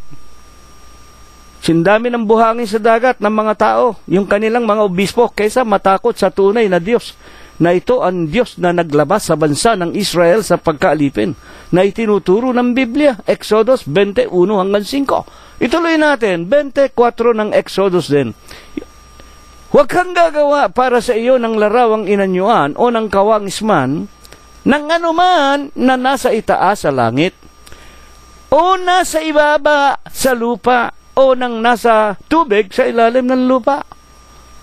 Sindami ng buhangin sa dagat ng mga tao, yung kanilang mga obispo, kaysa matakot sa tunay na Diyos, na ito ang Diyos na naglabas sa bansa ng Israel sa pagkaalipin, na itinuturo ng Biblia, Exodus 21-5. Ituloy natin, 24 ng Exodus din. Huwag kang gagawa para sa iyo ng larawang inanyuan o ng kawangisman ng anuman na nasa itaas sa langit o nasa ibaba sa lupa o ng nasa tubig sa ilalim ng lupa.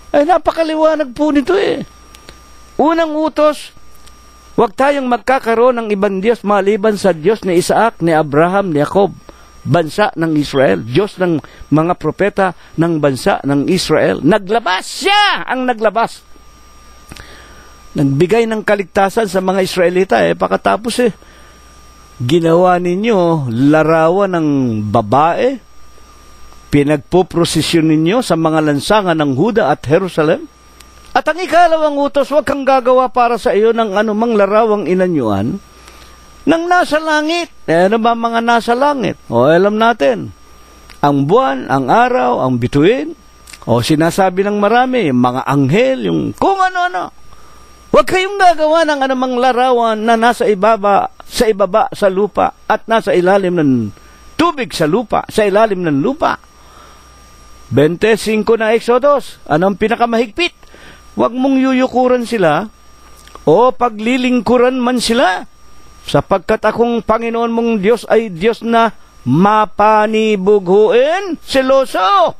Ay, napakaliwanag po nito Unang utos, huwag tayong magkakaroon ng ibang Diyos maliban sa Diyos ni Isaac, ni Abraham, ni Jacob, bansa ng Israel, Diyos ng mga propeta ng bansa ng Israel. Naglabas siya! Ang naglabas. Nagbigay ng kaligtasan sa mga Israelita. Pagkatapos ginawa ninyo larawan ng babae, pinagpuprosesyon ninyo sa mga lansangan ng Huda at Jerusalem. At ang ikalawang utos, huwag kang gagawa para sa iyo ng anumang larawang inanyuan ng nasa langit. Ano ba mga nasa langit? Alam natin. Ang buwan, ang araw, ang bituin. Sinasabi ng marami, mga anghel, yung kung ano-ano. Huwag kayong gagawa ng anumang larawan na nasa ibaba sa lupa at nasa ilalim ng tubig sa lupa, sa ilalim ng lupa. 25 na Exodus. Anong pinakamahigpit? Huwag mong yuyukuran sila o paglilingkuran man sila, sapagkat akong Panginoon mong Diyos ay Diyos na mapanibughuin, seloso.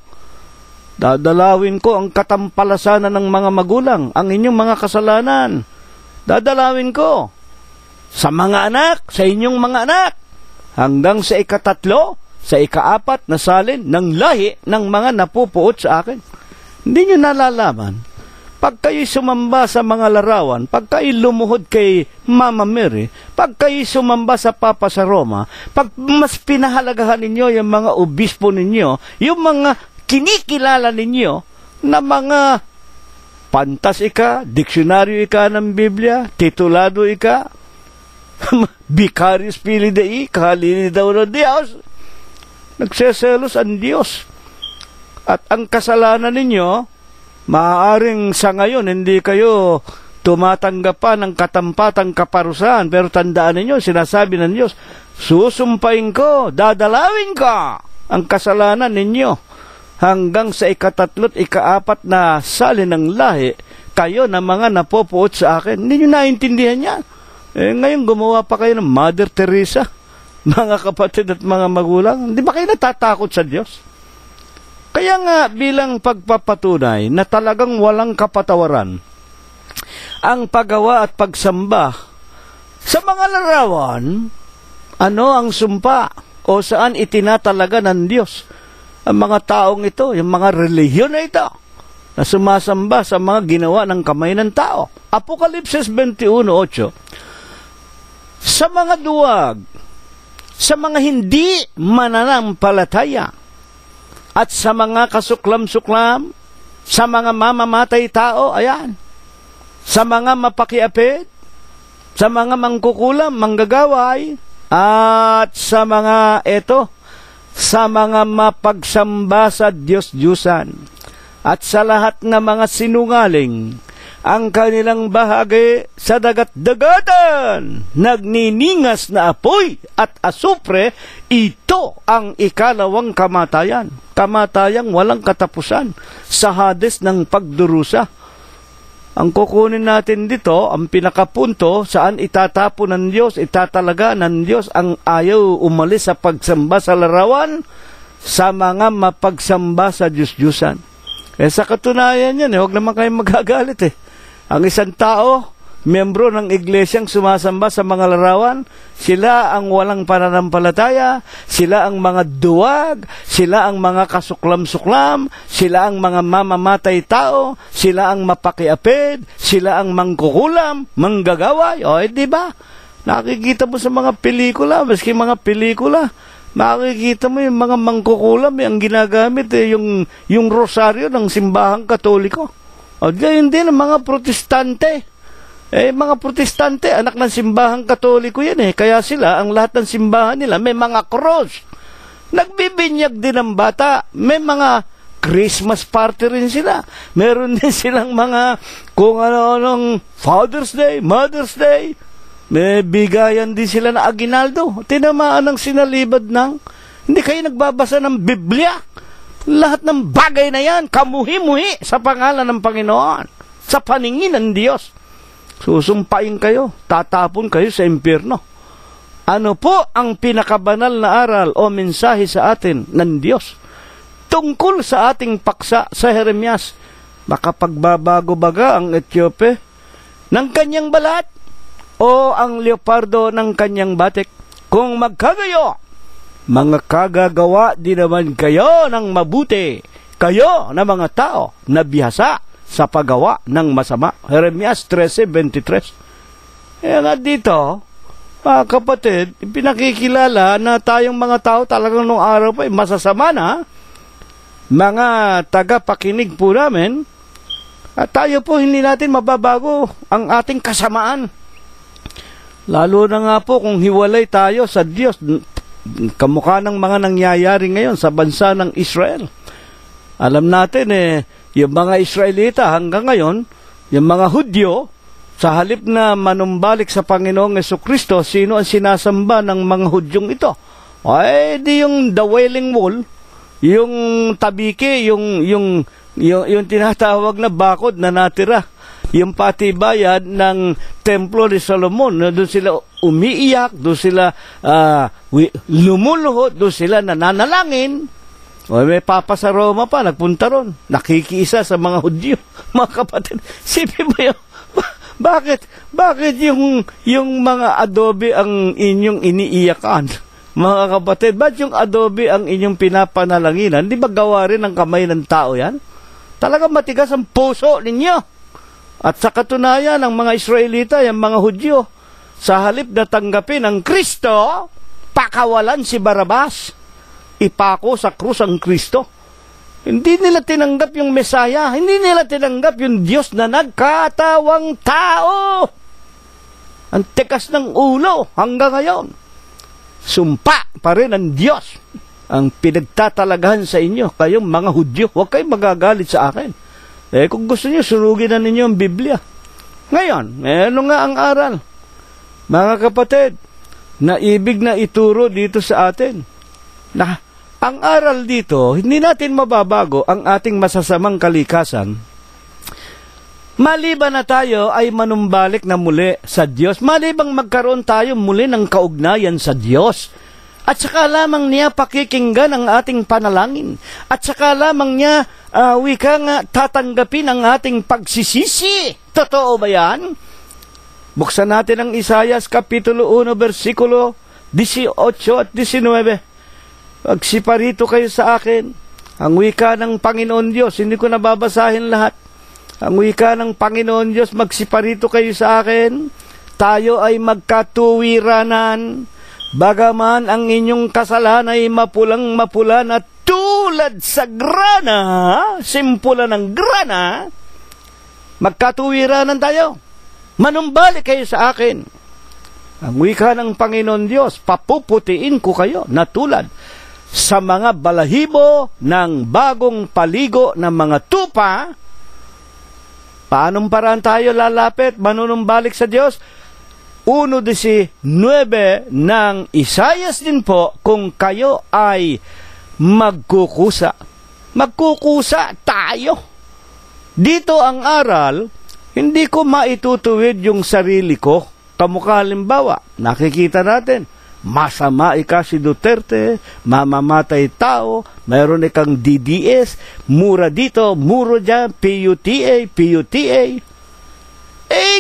Dadalawin ko ang katampalasanan ng mga magulang, ang inyong mga kasalanan. Dadalawin ko sa mga anak, sa inyong mga anak, hanggang sa ikatatlo, sa ikaapat na salin ng lahi ng mga napupuot sa akin. Hindi nyo nalalaman. Pag kayo'y sumamba sa mga larawan, pag kayo'y lumuhod kay Mama Mary, pag kayo'y sumamba sa Papa sa Roma, pag mas pinahalagahan ninyo yung mga obispo ninyo, yung mga kinikilala ninyo na mga pantas ika, diksyonaryo ika ng Biblia, titulado ika, Vicarius Filii Dei, kahalili daw ng Diyos, nagseselos ang Diyos. At ang kasalanan ninyo, maaaring sa ngayon hindi kayo tumatanggap pa ng katampatang kaparusahan, pero tandaan ninyo, sinasabi ng Diyos, susumpain ko, dadalawin ko ang kasalanan ninyo hanggang sa ikatatlo't ikaapat na salin ng lahi, kayo na mga napopuot sa akin. Hindi nyo naintindihan yan. Ngayon gumawa pa kayo ng Mother Teresa, mga kapatid at mga magulang. Hindi ba kayo natatakot sa Diyos? Kaya nga, bilang pagpapatunay na talagang walang kapatawaran ang paggawa at pagsamba sa mga larawan, ano ang sumpa o saan itinatalaga ng Diyos ang mga taong ito, yung mga relihiyon na ito, na sumasamba sa mga ginawa ng kamay ng tao. Apokalipsis 21:8, sa mga duwag, sa mga hindi mananampalataya, at sa mga kasuklam-suklam, sa mga mamamatay tao, ayan, sa mga mapakiapid, sa mga mangkukulam, manggagaway, at sa mga sa mga mapagsamba sa Diyos-Diyusan, at sa lahat ng mga sinungaling, ang kanilang bahagi sa dagat-dagatan, nagniningas na apoy at asupre, ito ang ikalawang kamatayan. Kamatayang walang katapusan sa Hades ng pagdurusa. Ang kukunin natin dito, ang pinakapunto, saan itatapon ng Diyos, itatalaga ng Diyos ang ayaw umalis sa pagsamba sa larawan, sa mga mapagsamba sa Diyos-Diyusan. Sa katunayan yan, huwag naman kayong magagalit Ang isang tao, miyembro ng iglesyang sumasamba sa mga larawan, sila ang walang pananampalataya, sila ang mga duwag, sila ang mga kasuklam-suklam, sila ang mga mamamatay tao, sila ang mapakiapid, sila ang mangkukulam, manggagaway. O, di ba? Nakikita mo sa mga pelikula, maski mga pelikula, makikita mo yung mga mangkukulam, ang ginagamit, yung rosaryo ng simbahang Katoliko. O, gayon din ang mga protestante. Mga protestante, anak ng simbahang Katoliko yan Kaya sila, ang lahat ng simbahan nila, may mga cross. Nagbibinyag din ng bata. May mga Christmas party rin sila. Meron din silang mga, kung ano-anong Father's Day, Mother's Day. May bigayan din sila na aginaldo. Tinamaan ng sinalibad ng, hindi kayo nagbabasa ng Biblia. Lahat ng bagay na yan, kamuhi-muhi sa pangalan ng Panginoon. Sa paningin ng Diyos. Susumpain kayo, tatapon kayo sa impyerno. Ano po ang pinakabanal na aral o mensahe sa atin ng Diyos? Tungkol sa ating paksa sa Jeremias, makapagbabago baga ang Etiope ng kanyang balat o ang leopardo ng kanyang batik? Kung magkagayo, mga kagagawa din naman kayo ng mabuti, kayo na mga tao na bihasa sa paggawa ng masama. Jeremias 13:23. Nga dito, mga kapatid, pinakikilala na tayong mga tao talagang nung araw pa masasama na, mga tagapakinig po namin, at tayo po hindi natin mababago ang ating kasamaan. Lalo na nga po kung hiwalay tayo sa Diyos, kamukha ng mga nangyayari ngayon sa bansa ng Israel. Alam natin yung mga Israelita hanggang ngayon, yung mga Hudyo, sa halip na manumbalik sa Panginoong Jesucristo, sino ang sinasamba ng mga Hudyong ito? Ay, di yung the Wailing Wall, yung tabiki, yung tinatawag na bakod na natira, yung patibayan ng Templo ni Solomon. Doon sila umiiyak, doon sila lumuluhod, doon sila nananalangin. O may papa sa Roma pa, nagpunta ron. Nakikiisa sa mga Hudyo. Mga kapatid, sipin mo yun. Bakit yung mga adobe ang inyong iniiyakan? Mga kapatid, ba't yung adobe ang inyong pinapanalanginan? Di ba gawa rin ng kamay ng tao yan? Talagang matigas ang puso ninyo. At sa katunayan, ang mga Israelita, yung mga Hudyo, sa halip na tanggapin ang Kristo, pakawalan si Barabas. Ipako sa krus ang Kristo. Hindi nila tinanggap yung Mesaya. Hindi nila tinanggap yung Diyos na nagkatawang tao. Ang tikas ng ulo hanggang ngayon. Sumpa pa rin ang Diyos ang pinagtatalagahan sa inyo. Kayong mga Hudyo, huwag kayong magagalit sa akin. Kung gusto niyo, surugin na ninyo ang Biblia. Ngayon, ano nga ang aral? Mga kapatid, na ibig na ituro dito sa atin, na ang aral dito, hindi natin mababago ang ating masasamang kalikasan. Maliban na tayo ay manumbalik na muli sa Diyos, malibang magkaroon tayo muli ng kaugnayan sa Diyos, at saka lamang niya pakikinggan ang ating panalangin, at saka lamang niya, wika nga, tatanggapin ang ating pagsisisi. Totoo ba yan? Buksan natin ang Isaiah Kapitulo 1, versikulo 18 at 19. Magsiparito kayo sa akin. Ang wika ng Panginoon Diyos, hindi ko nababasahin lahat. Ang wika ng Panginoon Diyos, magsiparito kayo sa akin. Tayo ay magkatuwiranan. Bagaman ang inyong kasalanan ay mapulang-mapula na tulad sa grana, simpulan ng grana, magkatuwiranan tayo. Manumbalik kayo sa akin. Ang wika ng Panginoon Diyos, papuputiin ko kayo na tulad sa mga balahibo ng bagong paligo ng mga tupa. Paanong paraan tayo lalapit, manunumbalik sa Diyos? 1:19 ng Isaias din po, kung kayo ay magkukusa. Magkukusa tayo. Dito ang aral, hindi ko maitutuwid yung sarili ko. Kamukha halimbawa, nakikita natin, masama si Duterte, mamamatay tao, mayroon ikang DDS, mura dito, muro dyan, PUTA.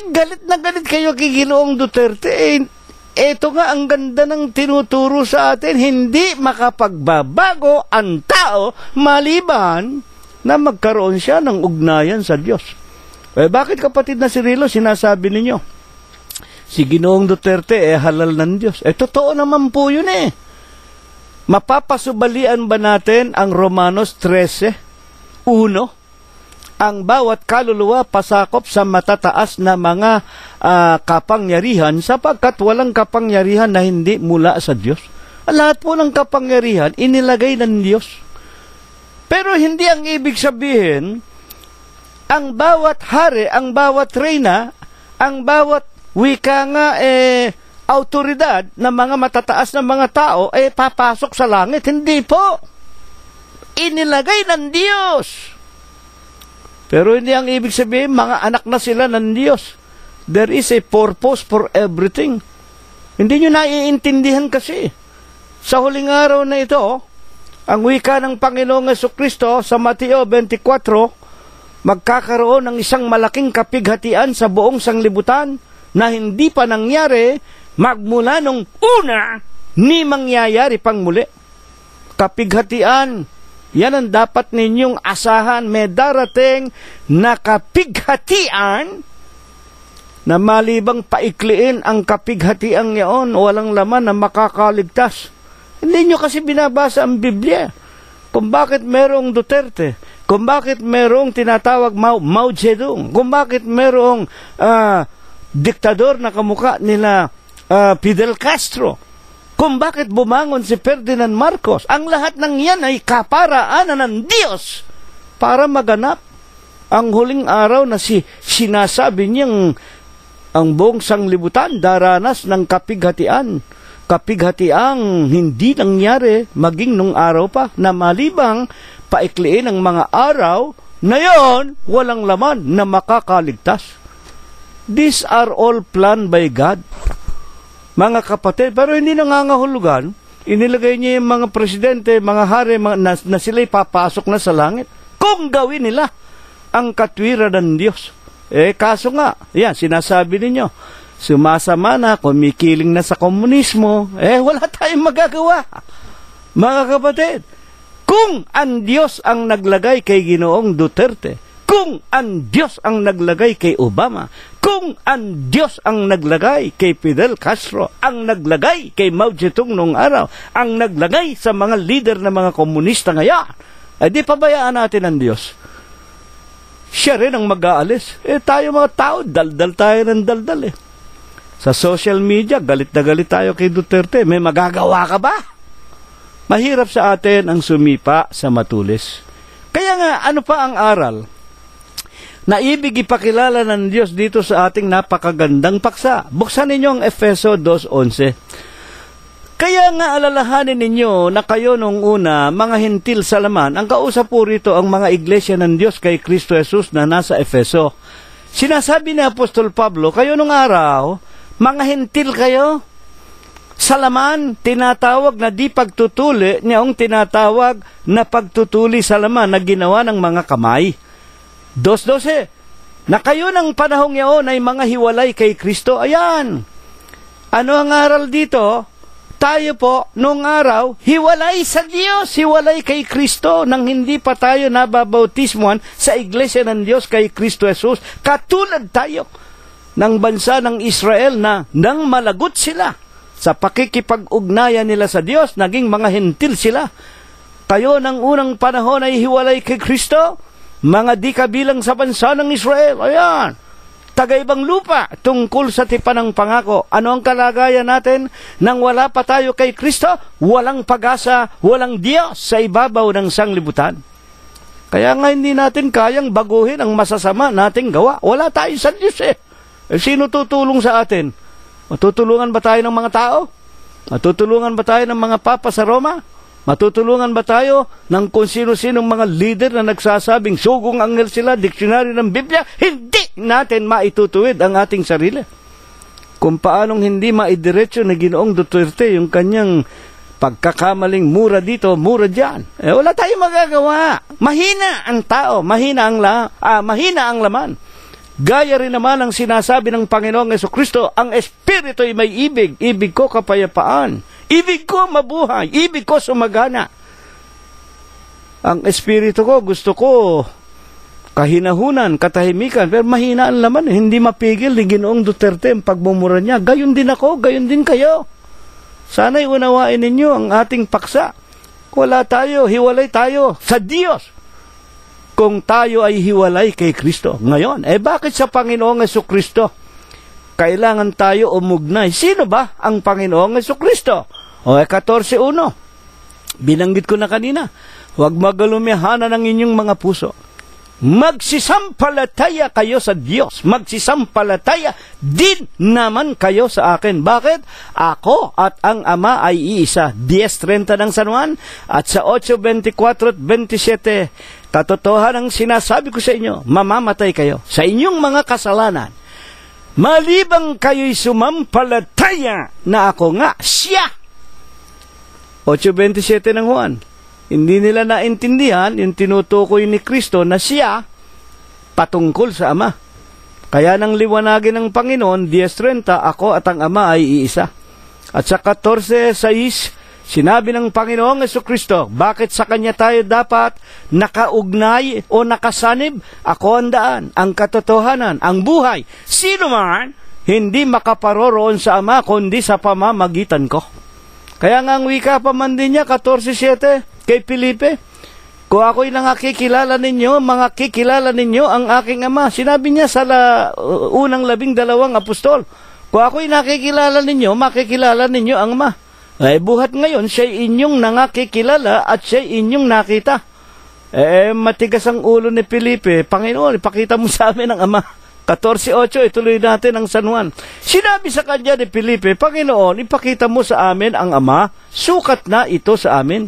Galit na galit kayo kay Ginoong Duterte. Ito nga ang ganda ng tinuturo sa atin, hindi makapagbabago ang tao maliban na magkaroon siya ng ugnayan sa Diyos. Bakit kapatid na Cirilo sinasabi ninyo? Si Ginoong Duterte halal ng Diyos. Totoo naman po yun Mapapasubalian ba natin ang Romanos 13:1? Ang bawat kaluluwa pasakop sa matataas na mga kapangyarihan sapagkat walang kapangyarihan na hindi mula sa Diyos. Lahat po ng kapangyarihan inilagay ng Diyos. Pero hindi ang ibig sabihin, ang bawat hari, ang bawat reyna, ang bawat wika nga autoridad ng mga matataas na mga tao papasok sa langit. Hindi po. Inilagay ng Diyos. Pero hindi ang ibig sabihin, mga anak na sila ng Diyos. There is a purpose for everything. Hindi nyo naiintindihan kasi. Sa huling araw na ito, ang wika ng Panginoong Jesucristo sa Mateo 24, magkakaroon ng isang malaking kapighatian sa buong sanglibutan na hindi pa nangyari magmula nung una, ni mangyayari pang muli. Kapighatian, yan ang dapat ninyong asahan. May darating na kapighatian na malibang paikliin ang kapighatian ngayon, walang laman na makakaligtas. Hindi nyo kasi binabasa ang Biblia. Kung bakit merong Duterte, kung bakit merong tinatawag Mao Zedong, kung bakit merong diktador na kamukha nila Fidel Castro, kung bakit bumangon si Ferdinand Marcos. Ang lahat ng yan ay kaparaanan ng Diyos para maganap ang huling araw na sinasabi niyang ang buong sanglibutan daranas ng kapighatian. Kapighatiang hindi nangyari maging nung araw pa na malibang paikliin ang mga araw na yon walang laman na makakaligtas. These are all planned by God. Mga kapatid, pero hindi nangangahulugan, inilagay niya yung mga presidente, mga hari, na sila'y papasok na sa langit. Kung gawin nila ang katwiran ng Diyos. Kaso nga, yan, sinasabi ninyo, sumasama na, kumikiling na sa komunismo, wala tayong magagawa. Mga kapatid, kung ang Diyos ang naglagay kay Ginoong Duterte, kung ang Diyos ang naglagay kay Obama, kung ang Diyos ang naglagay kay Fidel Castro, ang naglagay kay Mao Zedong noong araw, ang naglagay sa mga leader ng mga komunista ngayon, di pabayaan natin ang Diyos. Siya rin ang mag-aalis. Tayo mga tao, daldal tayo ng daldal Sa social media, galit na galit tayo kay Duterte. May magagawa ka ba? Mahirap sa atin ang sumipa sa matulis. Kaya nga, ano pa ang aral? Naibig ipakilala ng Diyos dito sa ating napakagandang paksa. Buksan ninyo ang Efeso 2:11. Kaya nga alalahanin ninyo na kayo nung una, mga hentil sa laman, ang kausap po rito ang mga iglesia ng Diyos kay Kristo Jesus na nasa Efeso. Sinasabi ni Apostol Pablo, kayo nung araw, mga hentil kayo. Sa laman, tinatawag na di pagtutuli, niyong tinatawag na pagtutuli sa laman na ginawa ng mga kamay. 2:12, na kayo ng panahong yaon ay mga hiwalay kay Kristo. Ayan. Ano ang aral dito? Tayo po, nung araw, hiwalay sa Diyos, hiwalay kay Kristo, nang hindi pa tayo nababautismuhan sa iglesia ng Diyos kay Kristo Jesus. Katulad tayo ng bansa ng Israel na nang malagot sila sa pakikipag-ugnayan nila sa Diyos, naging mga hentil sila. Kayo ng unang panahon ay hiwalay kay Kristo, mga di kabilang sa bansa ng Israel. Ayan, taga-ibang lupa tungkol sa tipan ng pangako. Ano ang kalagayan natin nang wala pa tayo kay Kristo? Walang pag-asa, walang Diyos sa ibabaw ng sanglibutan. Kaya nga hindi natin kayang baguhin ang masasama nating gawa. Wala tayo sa Diyos sino tutulong sa atin? Matutulungan ba tayo ng mga tao? Matutulungan ba tayo ng mga papa sa Roma? Matutulungan ba tayo ng kung sino-sinong mga leader na nagsasabing sugong anghel sila, diksyonaryo ng Biblia? Hindi natin maitutuwid ang ating sarili. Kung paanong hindi maidiretso na Ginoong Duterte yung kanyang pagkakamaling mura dito, mura dyan. Wala tayong magagawa. Mahina ang tao, mahina ang laman. Gaya rin naman ang sinasabi ng Panginoong Jesucristo, ang Espiritu ay may ibig. Ibig ko kapayapaan. Ibig ko mabuhay. Ibig ko sumagana. Ang Espiritu ko, gusto ko kahinahunan, katahimikan, pero mahina ang laman. Hindi mapigil ni Ginoong Duterte ang pagmumura niya. Gayon din ako, gayon din kayo. Sana'y unawain ninyo ang ating paksa. Wala tayo, hiwalay tayo sa Diyos. Kung tayo ay hiwalay kay Kristo. Ngayon, bakit sa Panginoong Jesucristo kailangan tayo umugnay? Sino ba ang Panginoong Jesucristo? 14:1. Binanggit ko na kanina. Huwag magalumihanan ang inyong mga puso. Magsisampalataya kayo sa Diyos. Magsisampalataya din naman kayo sa akin. Bakit? Ako at ang Ama ay iisa. 10:30 ng San Juan at sa 8:24 at 27. Katotohanan ang sinasabi ko sa inyo, mamamatay kayo sa inyong mga kasalanan. Malibang kayo'y sumampalataya na ako nga siya. 8:27 ng Juan. Hindi nila naintindihan yung tinutukoy ni Kristo na siya patungkol sa Ama. Kaya nang liwanagin ng Panginoon, 10:30, ako at ang Ama ay iisa. At sa 14:6, sinabi ng Panginoong Jesucristo, bakit sa Kanya tayo dapat nakaugnay o nakasanib? Ako ang daan, ang katotohanan, ang buhay. Sino man hindi makaparoroon sa Ama kundi sa pamamagitan ko. Kaya nga ang wika pa man din niya, 14:7, kay Felipe, kung ako'y nakikilala ninyo, makikilala ninyo ang aking Ama. Sinabi niya sa unang 12 apostol, kung ako'y nakikilala ninyo, makikilala ninyo ang Ama. Buhat ngayon, siya'y inyong nakikilala at siya'y inyong nakita. Matigas ang ulo ni Felipe. Panginoon, ipakita mo sa amin ang Ama. 14:8, ituloy natin ang San Juan. Sinabi sa kanya ni Felipe, Panginoon, ipakita mo sa amin ang Ama, sukat na ito sa amin.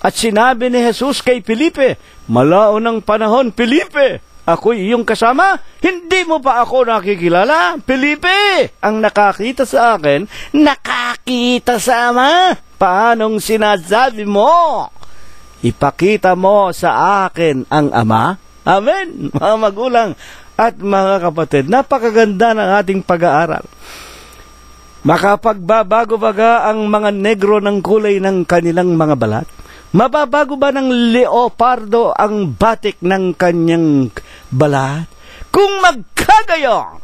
At sinabi ni Jesus kay Felipe, malaon ng panahon, Felipe, ako'y iyong kasama, hindi mo pa ako nakikilala? Felipe, ang nakakita sa akin, nakakita sa Ama. Paanong sinasabi mo? Ipakita mo sa akin ang Ama? Amen, mga magulang at mga kapatid. Napakaganda ng ating pag-aaral. Makapagbabago baga ang mga negro ng kulay ng kanilang mga balat? Mababago ba ng leopardo ang batik ng kanyang balat? Kung magkagayon,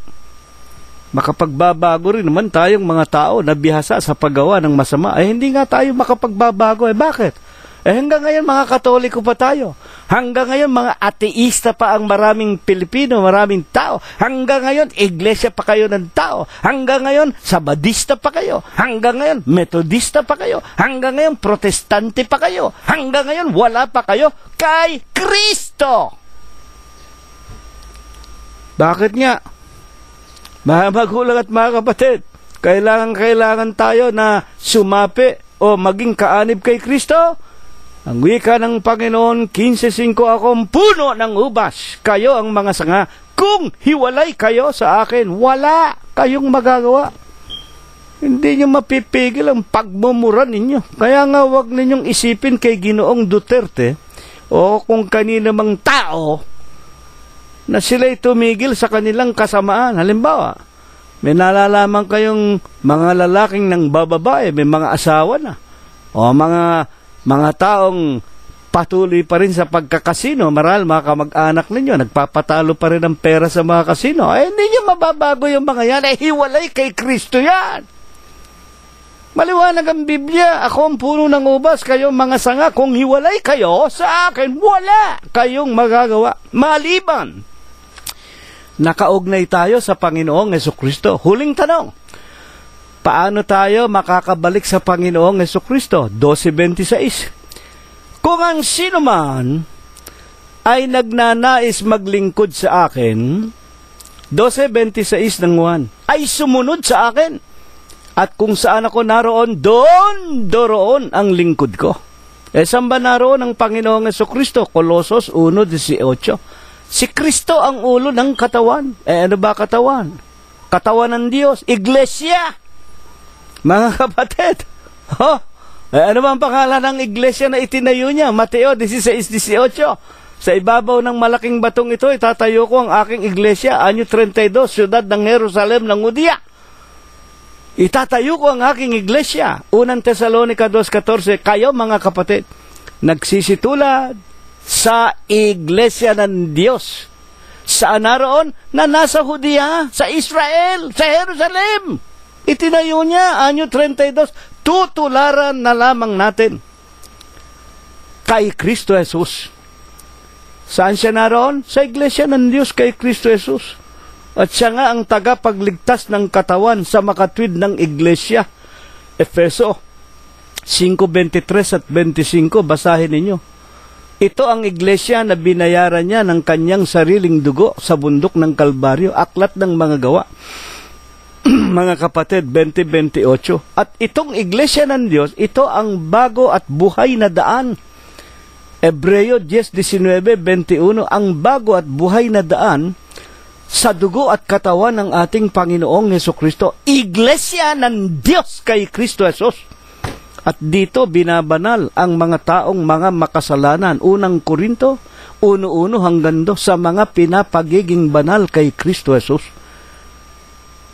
makapagbabago rin naman tayong mga tao na bihasa sa paggawa ng masama. Hindi nga tayo makapagbabago. Bakit? Hanggang ngayon mga Katoliko pa tayo. Hanggang ngayon mga ateista pa ang maraming Pilipino, maraming tao. Hanggang ngayon iglesia pa kayo ng tao. Hanggang ngayon Sabadista pa kayo. Hanggang ngayon Metodista pa kayo. Hanggang ngayon Protestante pa kayo. Hanggang ngayon wala pa kayo kay Kristo. Bakit nga? Mga magulang at mga kapatid, kailangan tayo na sumapi o maging kaanib kay Kristo. Ang wika ng Panginoon, 15:5, akong puno ng ubas, kayo ang mga sanga. Kung hiwalay kayo sa akin, wala kayong magagawa. Hindi nyo mapipigil ang pagmumura ninyo. Kaya nga huwag ninyong isipin kay Ginoong Duterte o kung kanino mang tao na sila'y tumigil sa kanilang kasamaan. Halimbawa, may nalalaman kayong mga lalaking ng bababae, may mga asawa na, o mga taong patuloy pa rin sa pagkakasino, maral mga kamag-anak ninyo, nagpapatalo pa rin ng pera sa mga kasino. Hindi nyo mababago yung mga yan. Hiwalay kay Kristo yan. Maliwanag ang Biblia. Ako ang puno ng ubas, kayo mga sanga. Kung hiwalay kayo sa akin, wala kayong magagawa. Maliban, nakaugnay tayo sa Panginoong Jesucristo. Huling tanong, paano tayo makakabalik sa Panginoong Jesucristo? 12:26. Kung ang sino man ay nagnanais maglingkod sa akin, 12:26 ng Juan, ay sumunod sa akin. At kung saan ako naroon, doon ang lingkod ko. Saan ba naroon ang Panginoong Jesucristo? Colosos 1:18. Si Kristo ang ulo ng katawan. Ano ba katawan? Katawan ng Diyos. Iglesia. Mga kapatid, ano ba ang pangalan ng iglesia na itinayo niya? Mateo 16:18. Sa ibabaw ng malaking batong ito, itatayo ko ang aking iglesia, anyo 32, siyudad ng Jerusalem ng Judea. Itatayo ko ang aking iglesia. Unang Tesalonica 2:14, kayo mga kapatid, nagsisitulad sa iglesia ng Diyos. Saan naroon? Na nasa Judea, sa Israel, sa Jerusalem. Itinayo niya, anyo 32, tutularan na lamang natin kay Kristo Jesus. Saan siya naroon? Sa iglesia ng Diyos kay Kristo Jesus. At siya nga ang tagapagligtas ng katawan sa makatwid ng iglesia. Efeso 5:23 at 25, basahin ninyo. Ito ang iglesia na binayaran niya ng kanyang sariling dugo sa bundok ng Kalbaryo, aklat ng mga gawa. Mga kapatid, 20:28. At itong iglesia ng Diyos, ito ang bago at buhay na daan. Hebreo 10:19-21, ang bago at buhay na daan sa dugo at katawan ng ating Panginoong Hesukristo. Iglesia ng Diyos kay Kristo Jesus. At dito binabanal ang mga taong mga makasalanan. Unang Korinto 1:1 hanggang 2, sa mga pinapagiging banal kay Kristo Jesus.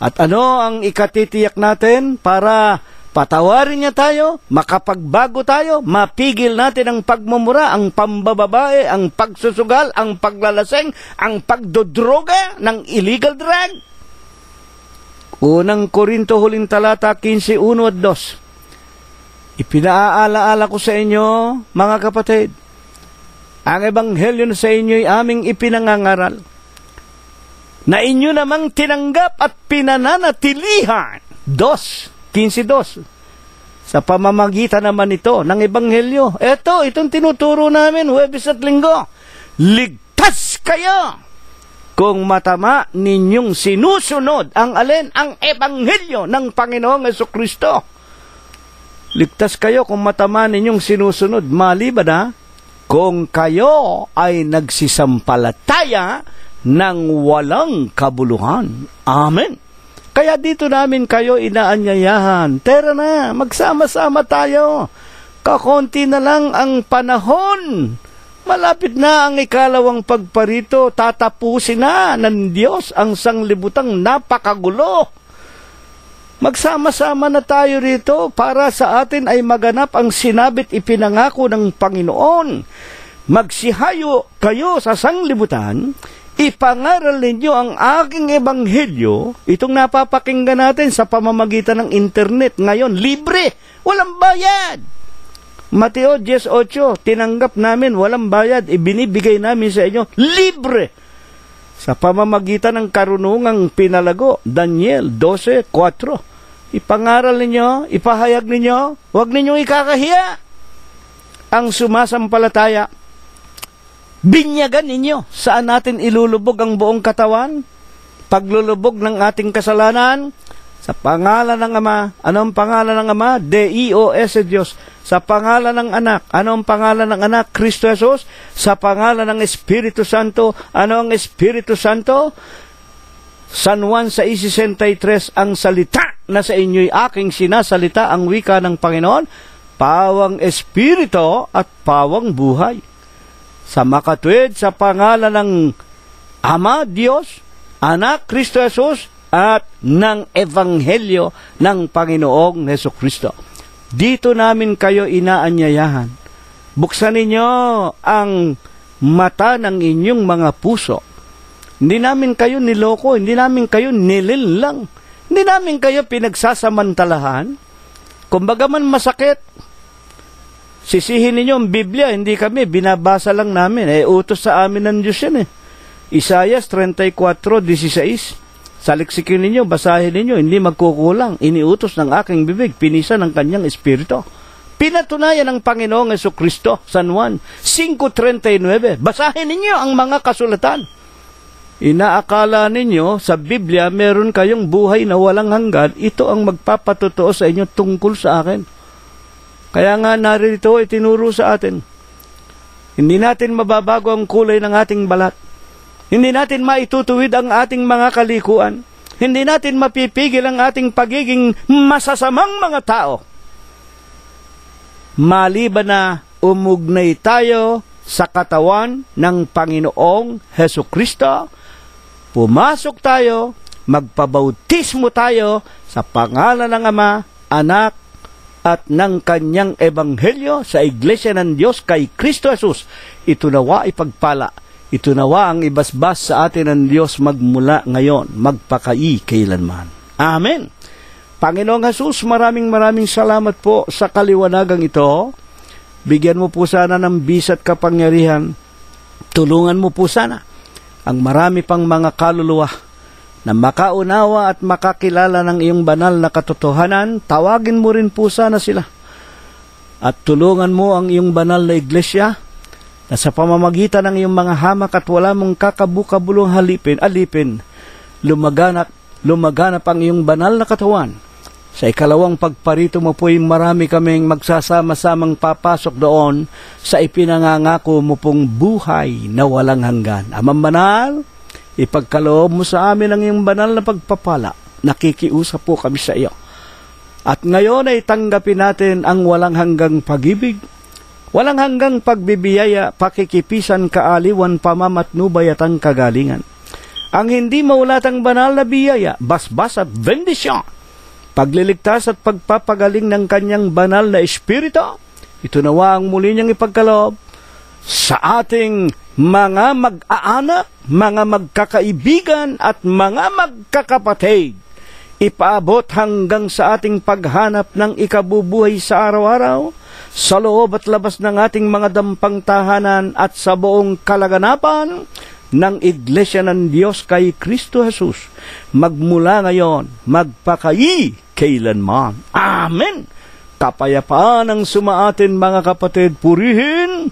At ano ang ikatitiyak natin para patawarin niya tayo, makapagbago tayo, mapigil natin ang pagmumura, ang pambababae, ang pagsusugal, ang paglalaseng, ang pagdodroga ng illegal drug? Unang Korinto huling talata 15:1 at 2. Ipinaalaala ko sa inyo, mga kapatid, ang ebanghelyo na sa inyo ay aming ipinangangaral, na inyo namang tinanggap at pinananatilihan. 15:2. Sa pamamagitan naman ito ng ebanghelyo, itong tinuturo namin Huwebes at Linggo. Ligtas kayo kung matama ninyong sinusunod ang alin? Ang ebanghelyo ng Panginoong Hesukristo. Ligtas kayo kung matama ninyong sinusunod, maliban na kung kayo ay nagsisampalataya ng walang kabuluhan. Amen. Kaya dito namin kayo inaanyayahan. Tara na, magsama-sama tayo. Kakonti na lang ang panahon. Malapit na ang ikalawang pagparito. Tatapusin na ng Diyos ang sanglibutang napakagulo. Magsama-sama na tayo rito para sa atin ay maganap ang sinabit ipinangako ng Panginoon. Magsihayo kayo sa sanglibutan, ipangaral ninyo ang aking ebanghelyo. Itong napapakinggan natin sa pamamagitan ng internet ngayon, libre, walang bayad. Mateo 10:8, tinanggap namin, walang bayad, ibinibigay namin sa inyo, libre. Sa pamamagitan ng karunungang pinalago, Daniel 12:4, ipangaral ninyo, ipahayag ninyo, huwag ninyong ikakahiya ang sumasampalataya. Binyagan ninyo, saan natin ilulubog ang buong katawan? Paglulubog ng ating kasalanan, sa pangalan ng Ama. Ano ang pangalan ng Ama? Deus, Diyos. Sa pangalan ng Anak. Ano ang pangalan ng Anak? Kristo Jesus. Sa pangalan ng Espiritu Santo. Ano ang Espiritu Santo? San Juan 6:63, ang salita na sa inyo'y aking sinasalita, ang wika ng Panginoon, pawang Espiritu at pawang buhay. Sa makatwid sa pangalan ng Ama, Diyos, Anak, Kristo Jesus, at ng Ebanghelyo ng Panginoong Hesukristo. Dito namin kayo inaanyayahan. Buksan ninyo ang mata ng inyong mga puso. Hindi namin kayo niloko, hindi namin kayo nilinlang, hindi namin kayo pinagsasamantalahan. Kumbaga man masakit, sisihin ninyo ang Biblia, hindi kami, binabasa lang namin. Utos sa amin ng Diyos yan . Isaias 34:16. Saliksikin ninyo, basahin ninyo, hindi magkukulang. Iniutos ng aking bibig, pinisa ng kanyang espiritu. Pinatunayan ng Panginoong Hesukristo, San Juan 5:39. Basahin ninyo ang mga kasulatan. Inaakala ninyo sa Biblia meron kayong buhay na walang hanggan, ito ang magpapatotoo sa inyo tungkol sa akin. Kaya nga narito itinuro sa atin. Hindi natin mababago ang kulay ng ating balat. Hindi natin maitutuwid ang ating mga kalikuan. Hindi natin mapipigil ang ating pagiging masasamang mga tao. Maliban na umugnay tayo sa katawan ng Panginoong Hesukristo. Pumasok tayo, magpabautismo tayo sa pangalan ng Ama, Anak, at ng Kanyang Ebanghelyo sa Iglesia ng Diyos kay Kristo Jesus. Ito nawa ipagpala. Ito nawa ang ibasbas sa atin ng Diyos magmula ngayon, magpakai kailanman. Amen. Panginoong Jesus, maraming salamat po sa kaliwanagang ito. Bigyan mo po sana ng bisat kapangyarihan. Tulungan mo po sana ang marami pang mga kaluluwa na makaunawa at makakilala ng iyong banal na katotohanan. Tawagin mo rin po sana sila. At tulungan mo ang iyong banal na iglesia na sa pamamagitan ng iyong mga hamak at wala mong kakabukabulong alipin, lumaganap ang iyong banal na katawan. Sa ikalawang pagparito mo po'y marami kaming magsasama-samang papasok doon sa ipinangangako mo pong buhay na walang hanggan. Amang banal, ipagkaloob mo sa amin ang iyong banal na pagpapala. Nakikiusap po kami sa iyo. At ngayon ay tanggapin natin ang walang hanggang pag-ibig, walang hanggang pagbibiyaya, pakikipisan, kaaliwan, pamamatnubay at ang kagalingan. Ang hindi maulatang banal na biyaya, basbas at bendisyon, pagliligtas at pagpapagaling ng kanyang banal na espiritu, ito nawa ang muli niyang ipagkaloob sa ating mga mag-aanak, mga magkakaibigan at mga magkakapatid. Ipaabot hanggang sa ating paghanap ng ikabubuhay sa araw-araw, sa loob at labas ng ating mga dampang tahanan at sa buong kalaganapan ng Iglesia ng Diyos kay Kristo Jesus, magmula ngayon, magpakai kailanman. Amen! Kapayapaan ang sumaatin mga kapatid, purihin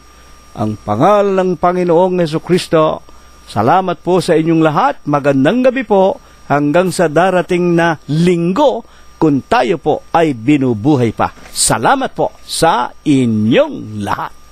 ang pangalan ng Panginoong Hesukristo. Salamat po sa inyong lahat. Magandang gabi po hanggang sa darating na linggo kung tayo po ay binubuhay pa. Salamat po sa inyong lahat.